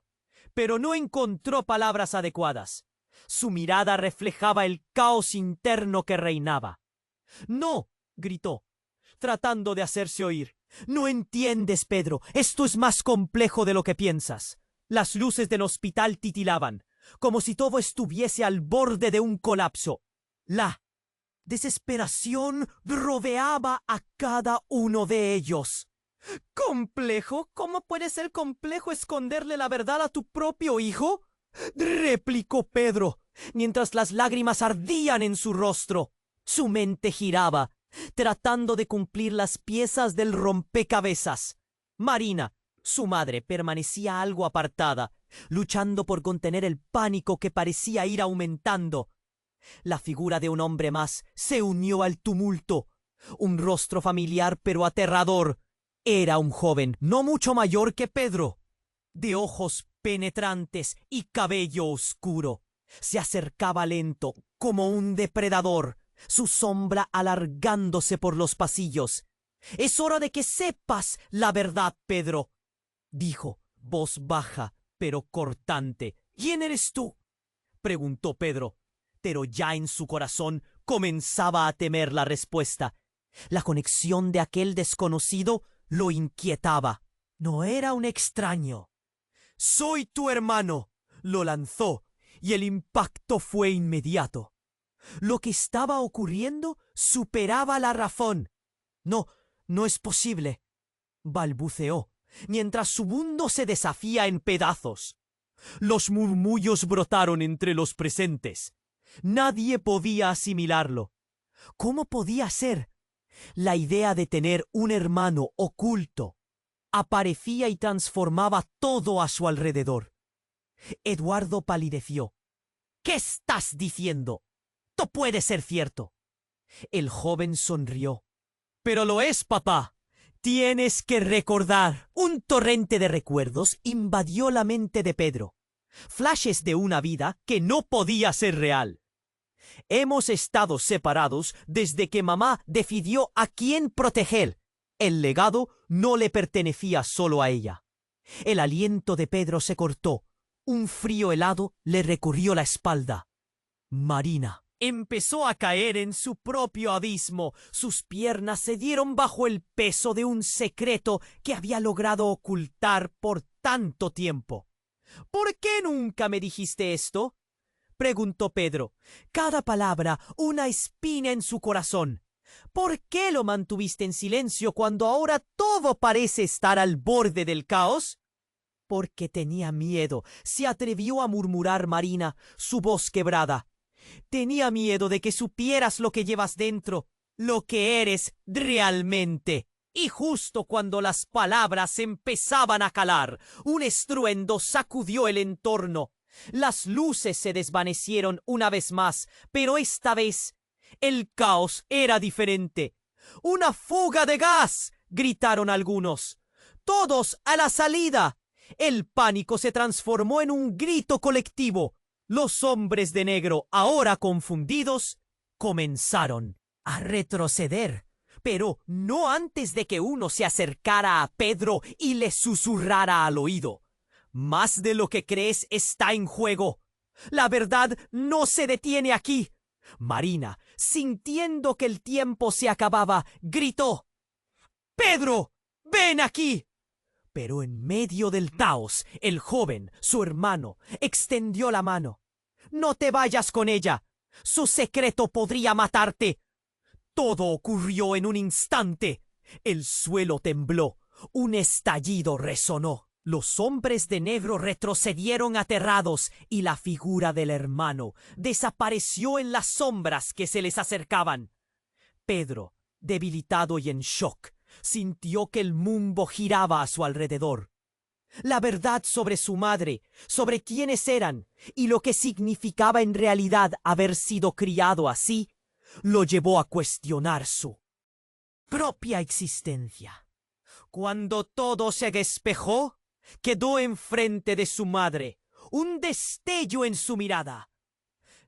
Speaker 1: pero no encontró palabras adecuadas. Su mirada reflejaba el caos interno que reinaba. «¡No!», gritó, tratando de hacerse oír. «No entiendes, Pedro. Esto es más complejo de lo que piensas». Las luces del hospital titilaban, como si todo estuviese al borde de un colapso. La desesperación rodeaba a cada uno de ellos. «¿Complejo? ¿Cómo puede ser complejo esconderle la verdad a tu propio hijo?», replicó Pedro, mientras las lágrimas ardían en su rostro. Su mente giraba, tratando de cumplir las piezas del rompecabezas. Marina, su madre, permanecía algo apartada, luchando por contener el pánico que parecía ir aumentando. La figura de un hombre más se unió al tumulto. Un rostro familiar pero aterrador. Era un joven no mucho mayor que Pedro, de ojos penetrantes y cabello oscuro. Se acercaba lento, como un depredador, su sombra alargándose por los pasillos. «Es hora de que sepas la verdad, Pedro», dijo, voz baja pero cortante. «¿Quién eres tú?», preguntó Pedro, pero ya en su corazón comenzaba a temer la respuesta. La conexión de aquel desconocido lo inquietaba. No era un extraño. «Soy tu hermano», lo lanzó, y el impacto fue inmediato. Lo que estaba ocurriendo superaba la razón. No es posible», balbuceó, mientras su mundo se deshacía en pedazos. Los murmullos brotaron entre los presentes. Nadie podía asimilarlo. ¿Cómo podía ser? La idea de tener un hermano oculto aparecía y transformaba todo a su alrededor. Eduardo palideció. «¿Qué estás diciendo? No puede ser cierto». El joven sonrió. «Pero lo es, papá. Tienes que recordar». Un torrente de recuerdos invadió la mente de Pedro. Flashes de una vida que no podía ser real. «Hemos estado separados desde que mamá decidió a quién proteger. El legado no le pertenecía solo a ella». El aliento de Pedro se cortó. Un frío helado le recorrió la espalda. Marina empezó a caer en su propio abismo. Sus piernas se dieron bajo el peso de un secreto que había logrado ocultar por tanto tiempo. «¿Por qué nunca me dijiste esto?», preguntó Pedro, cada palabra una espina en su corazón. «¿Por qué lo mantuviste en silencio cuando ahora todo parece estar al borde del caos?». «Porque tenía miedo», se atrevió a murmurar Marina, su voz quebrada. «Tenía miedo de que supieras lo que llevas dentro, lo que eres realmente». Y justo cuando las palabras empezaban a calar, un estruendo sacudió el entorno. Las luces se desvanecieron una vez más, pero esta vez el caos era diferente. «¡Una fuga de gas!», gritaron algunos. «¡Todos a la salida!». El pánico se transformó en un grito colectivo. Los hombres de negro, ahora confundidos, comenzaron a retroceder, pero no antes de que uno se acercara a Pedro y le susurrara al oído: «Más de lo que crees está en juego. La verdad no se detiene aquí. Marina, sintiendo que el tiempo se acababa, gritó: «¡Pedro, ven aquí!». Pero en medio del caos, el joven, su hermano, extendió la mano. «No te vayas con ella. Su secreto podría matarte». Todo ocurrió en un instante. El suelo tembló. Un estallido resonó. Los hombres de negro retrocedieron aterrados y la figura del hermano desapareció en las sombras que se les acercaban. Pedro, debilitado y en shock, sintió que el mundo giraba a su alrededor. La verdad sobre su madre, sobre quiénes eran y lo que significaba en realidad haber sido criado así, lo llevó a cuestionar su propia existencia. Cuando todo se despejó, quedó enfrente de su madre, un destello en su mirada.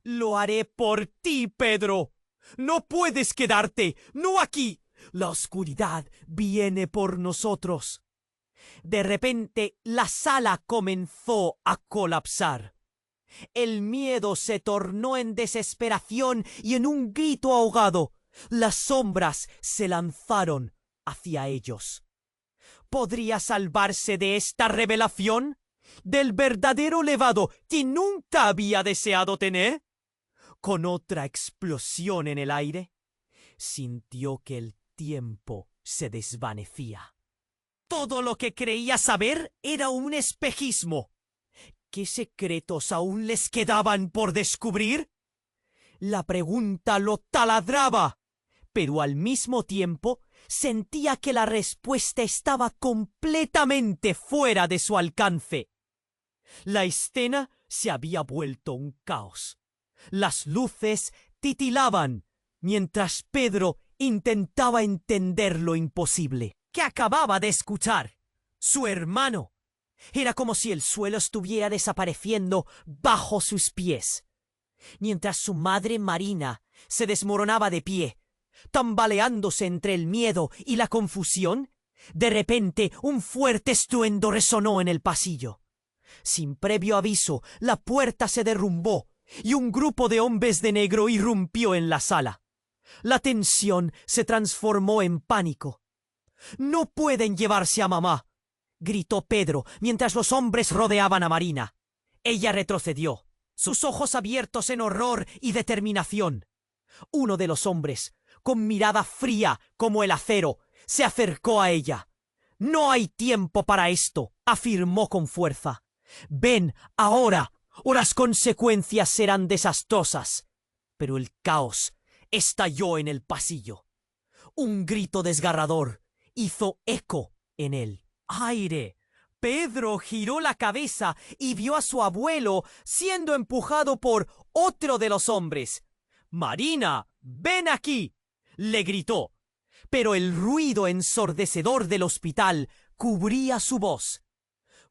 Speaker 1: «Lo haré por ti, Pedro. No puedes quedarte, no aquí. La oscuridad viene por nosotros». De repente, la sala comenzó a colapsar. El miedo se tornó en desesperación y en un grito ahogado. Las sombras se lanzaron hacia ellos. ¿Podría salvarse de esta revelación? ¿Del verdadero levado que nunca había deseado tener? Con otra explosión en el aire, sintió que el tiempo se desvanecía. Todo lo que creía saber era un espejismo. ¿Qué secretos aún les quedaban por descubrir? La pregunta lo taladraba, pero al mismo tiempo sentía que la respuesta estaba completamente fuera de su alcance. La escena se había vuelto un caos. Las luces titilaban, mientras Pedro intentaba entender lo imposible. ¿Qué acababa de escuchar? Su hermano. Era como si el suelo estuviera desapareciendo bajo sus pies, mientras su madre Marina se desmoronaba de pie, tambaleándose entre el miedo y la confusión. De repente, un fuerte estruendo resonó en el pasillo. Sin previo aviso, la puerta se derrumbó y un grupo de hombres de negro irrumpió en la sala. La tensión se transformó en pánico. «¡No pueden llevarse a mamá!», gritó Pedro mientras los hombres rodeaban a Marina. Ella retrocedió, sus ojos abiertos en horror y determinación. Uno de los hombres, con mirada fría como el acero, se acercó a ella. «No hay tiempo para esto», afirmó con fuerza. «Ven ahora, o las consecuencias serán desastrosas». Pero el caos estalló en el pasillo. Un grito desgarrador hizo eco en el aire. Pedro giró la cabeza y vio a su abuelo siendo empujado por otro de los hombres. «Marina, ven aquí», le gritó. Pero el ruido ensordecedor del hospital cubría su voz.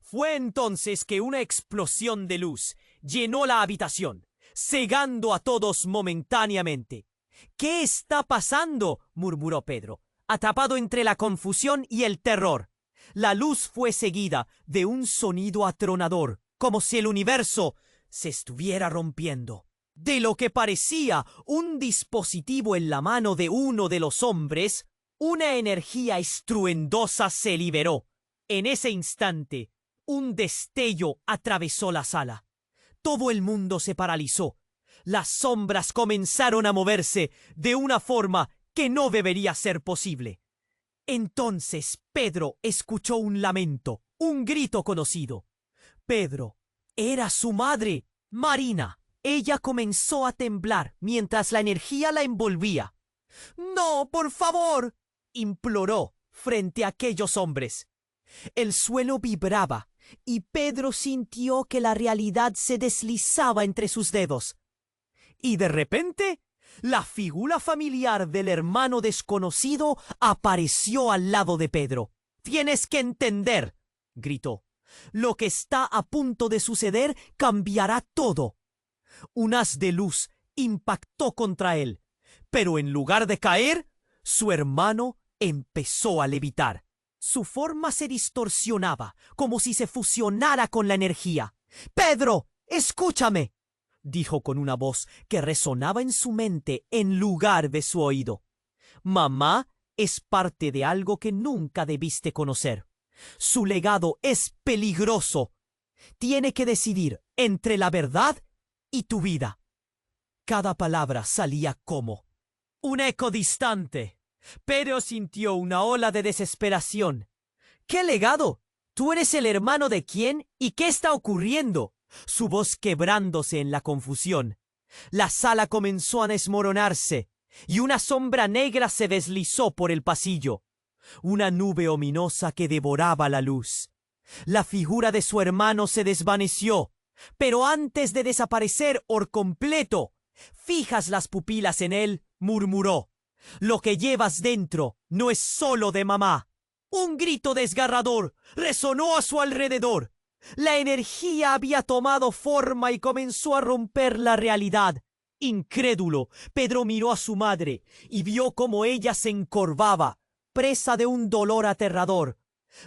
Speaker 1: Fue entonces que una explosión de luz llenó la habitación, cegando a todos momentáneamente. «¿Qué está pasando?», murmuró Pedro, atrapado entre la confusión y el terror. La luz fue seguida de un sonido atronador, como si el universo se estuviera rompiendo. De lo que parecía un dispositivo en la mano de uno de los hombres, una energía estruendosa se liberó. En ese instante, un destello atravesó la sala. Todo el mundo se paralizó. Las sombras comenzaron a moverse de una forma que no debería ser posible. Entonces Pedro escuchó un lamento, un grito conocido. Pedro, era su madre, Marina. Ella comenzó a temblar mientras la energía la envolvía. «No, por favor», imploró frente a aquellos hombres. El suelo vibraba y Pedro sintió que la realidad se deslizaba entre sus dedos. Y de repente, la figura familiar del hermano desconocido apareció al lado de Pedro. «Tienes que entender», gritó. «Lo que está a punto de suceder cambiará todo». Un haz de luz impactó contra él, pero en lugar de caer, su hermano empezó a levitar. Su forma se distorsionaba, como si se fusionara con la energía. «¡Pedro, escúchame!», dijo con una voz que resonaba en su mente en lugar de su oído. Mamá es parte de algo que nunca debiste conocer. Su legado es peligroso. Tiene que decidir entre la verdad y tu vida. Cada palabra salía como un eco distante. Pedro sintió una ola de desesperación. ¿Qué legado? ¿Tú eres el hermano de quién? ¿Y qué está ocurriendo? Su voz quebrándose en la confusión. La sala comenzó a desmoronarse, y una sombra negra se deslizó por el pasillo. Una nube ominosa que devoraba la luz. La figura de su hermano se desvaneció, pero antes de desaparecer por completo, fijas las pupilas en él, murmuró: «Lo que llevas dentro no es solo de mamá». Un grito desgarrador resonó a su alrededor. La energía había tomado forma y comenzó a romper la realidad. Incrédulo, Pedro miró a su madre y vio cómo ella se encorvaba, presa de un dolor aterrador.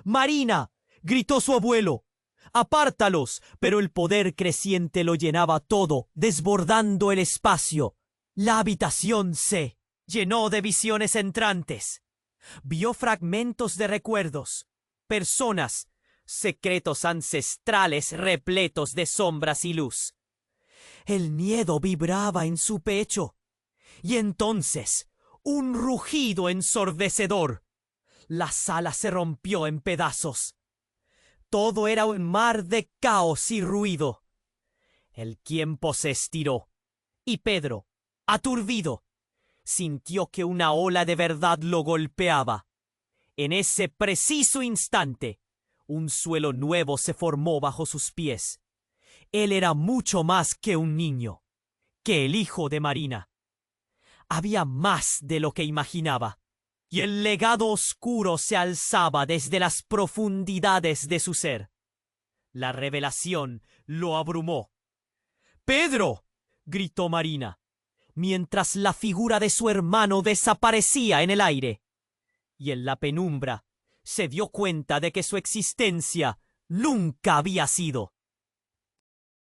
Speaker 1: «Marina», gritó su abuelo, «apártalos», pero el poder creciente lo llenaba todo, desbordando el espacio. La habitación se llenó de visiones entrantes. Vio fragmentos de recuerdos, personas, secretos ancestrales repletos de sombras y luz. El miedo vibraba en su pecho. Y entonces, un rugido ensordecedor. La sala se rompió en pedazos. Todo era un mar de caos y ruido. El tiempo se estiró, y Pedro, aturdido, sintió que una ola de verdad lo golpeaba. En ese preciso instante, un suelo nuevo se formó bajo sus pies. Él era mucho más que un niño, que el hijo de Marina. Había más de lo que imaginaba, y el legado oscuro se alzaba desde las profundidades de su ser. La revelación lo abrumó. «¡Pedro!», gritó Marina, mientras la figura de su hermano desaparecía en el aire. Y en la penumbra se dio cuenta de que su existencia nunca había sido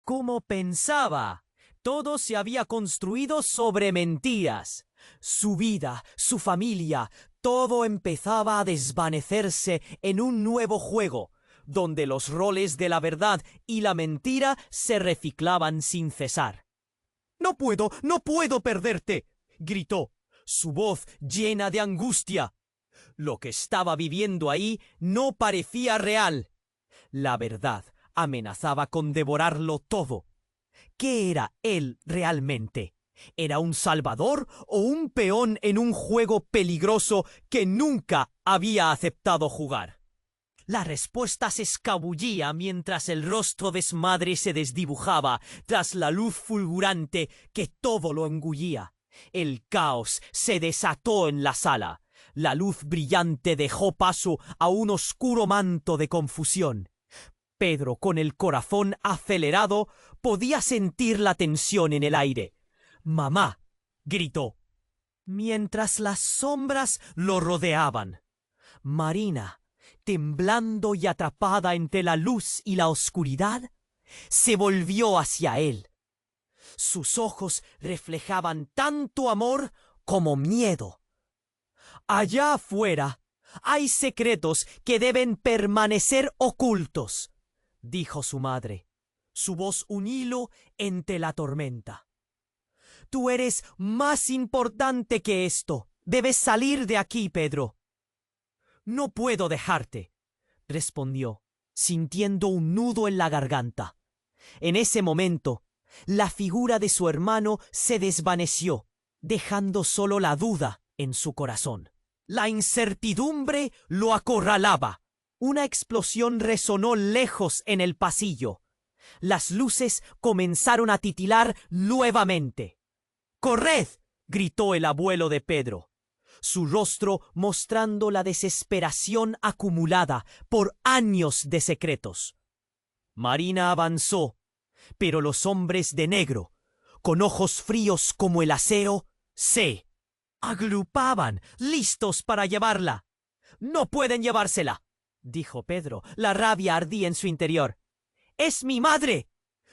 Speaker 1: como pensaba. Todo se había construido sobre mentiras. Su vida, su familia, todo empezaba a desvanecerse en un nuevo juego, donde los roles de la verdad y la mentira se reciclaban sin cesar. «¡No puedo perderte!», gritó, su voz llena de angustia. Lo que estaba viviendo ahí no parecía real. La verdad amenazaba con devorarlo todo. ¿Qué era él realmente? ¿Era un salvador o un peón en un juego peligroso que nunca había aceptado jugar? La respuesta se escabullía mientras el rostro de su madre se desdibujaba tras la luz fulgurante que todo lo engullía. El caos se desató en la sala. La luz brillante dejó paso a un oscuro manto de confusión. Pedro, con el corazón acelerado, podía sentir la tensión en el aire. «¡Mamá!», gritó, mientras las sombras lo rodeaban. Marina, temblando y atrapada entre la luz y la oscuridad, se volvió hacia él. Sus ojos reflejaban tanto amor como miedo. «Allá afuera hay secretos que deben permanecer ocultos», dijo su madre, su voz un hilo entre la tormenta. «Tú eres más importante que esto. Debes salir de aquí, Pedro». «No puedo dejarte», respondió, sintiendo un nudo en la garganta. En ese momento, la figura de su hermano se desvaneció, dejando solo la duda en su corazón. La incertidumbre lo acorralaba. Una explosión resonó lejos en el pasillo. Las luces comenzaron a titilar nuevamente. «¡Corred!», gritó el abuelo de Pedro, su rostro mostrando la desesperación acumulada por años de secretos. Marina avanzó, pero los hombres de negro, con ojos fríos como el acero, se agrupaban, listos para llevarla. «¡No pueden llevársela!», dijo Pedro. La rabia ardía en su interior. «¡Es mi madre!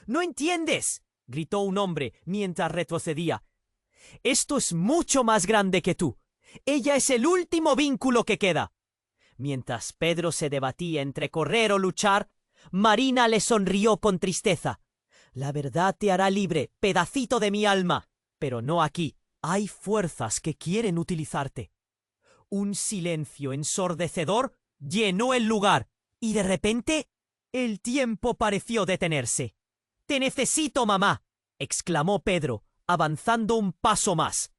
Speaker 1: ¿No entiendes? gritó un hombre mientras retrocedía. Esto es mucho más grande que tú. Ella es el último vínculo que queda. Mientras Pedro se debatía entre correr o luchar, Marina le sonrió con tristeza. La verdad te hará libre, pedacito de mi alma. Pero no aquí. Hay fuerzas que quieren utilizarte. Un silencio ensordecedor llenó el lugar, y de repente el tiempo pareció detenerse. «Te necesito, mamá», exclamó Pedro, avanzando un paso más.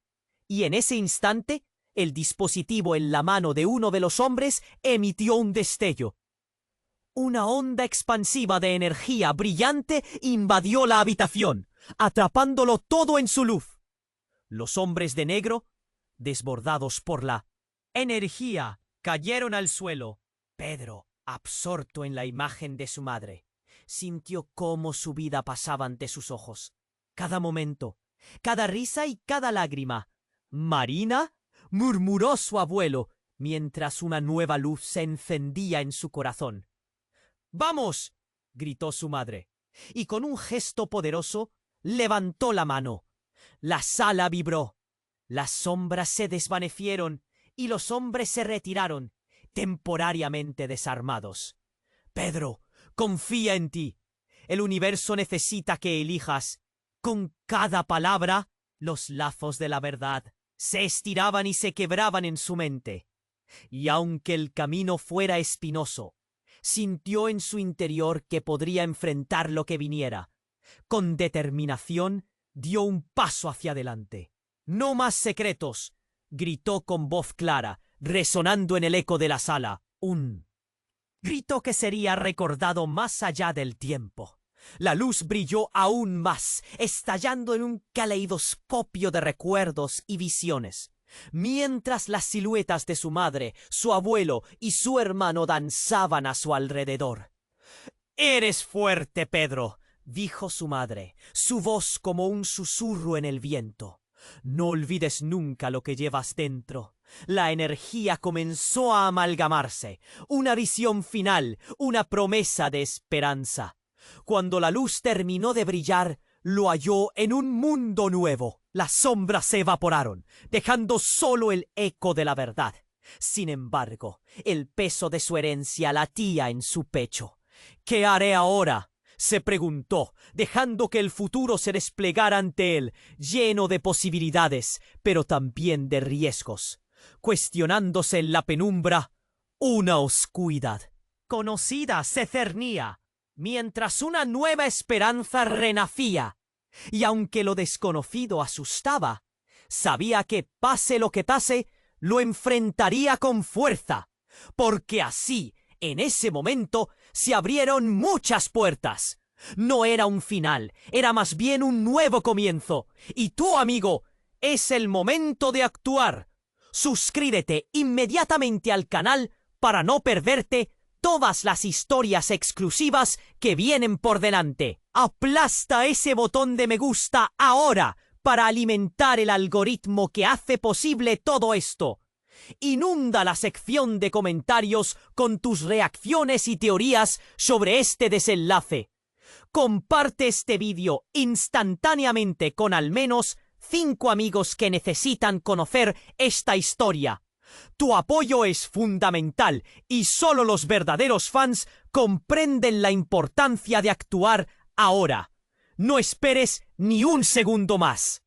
Speaker 1: Y en ese instante, el dispositivo en la mano de uno de los hombres emitió un destello. Una onda expansiva de energía brillante invadió la habitación, atrapándolo todo en su luz. Los hombres de negro, desbordados por la energía, cayeron al suelo. Pedro, absorto en la imagen de su madre, sintió cómo su vida pasaba ante sus ojos. Cada momento, cada risa y cada lágrima. «¿Marina?», murmuró su abuelo, mientras una nueva luz se encendía en su corazón. «¡Vamos!», gritó su madre, y con un gesto poderoso levantó la mano. La sala vibró, las sombras se desvanecieron y los hombres se retiraron, temporariamente desarmados. «Pedro, confía en ti. El universo necesita que elijas». Con cada palabra, los lazos de la verdad se estiraban y se quebraban en su mente. Y aunque el camino fuera espinoso, sintió en su interior que podría enfrentar lo que viniera. Con determinación, dio un paso hacia adelante. «¡No más secretos!», gritó con voz clara, resonando en el eco de la sala. Un grito que sería recordado más allá del tiempo. La luz brilló aún más, estallando en un caleidoscopio de recuerdos y visiones, mientras las siluetas de su madre, su abuelo y su hermano danzaban a su alrededor. «Eres fuerte, Pedro», dijo su madre, su voz como un susurro en el viento. «No olvides nunca lo que llevas dentro». La energía comenzó a amalgamarse, una visión final, una promesa de esperanza. Cuando la luz terminó de brillar, lo halló en un mundo nuevo. Las sombras se evaporaron, dejando solo el eco de la verdad. Sin embargo, el peso de su herencia latía en su pecho. «¿Qué haré ahora?», se preguntó, dejando que el futuro se desplegara ante él, lleno de posibilidades, pero también de riesgos. Cuestionándose en la penumbra, una oscuridad conocida se cernía, mientras una nueva esperanza renacía. Y aunque lo desconocido asustaba, sabía que, pase lo que pase, lo enfrentaría con fuerza, porque así, en ese momento, se abrieron muchas puertas. No era un final, era más bien un nuevo comienzo. Y tú, amigo, es el momento de actuar. Suscríbete inmediatamente al canal para no perderte todas las historias exclusivas que vienen por delante. Aplasta ese botón de me gusta ahora para alimentar el algoritmo que hace posible todo esto. Inunda la sección de comentarios con tus reacciones y teorías sobre este desenlace. Comparte este vídeo instantáneamente con al menos 5 amigos que necesitan conocer esta historia. Tu apoyo es fundamental y solo los verdaderos fans comprenden la importancia de actuar ahora. No esperes ni un segundo más.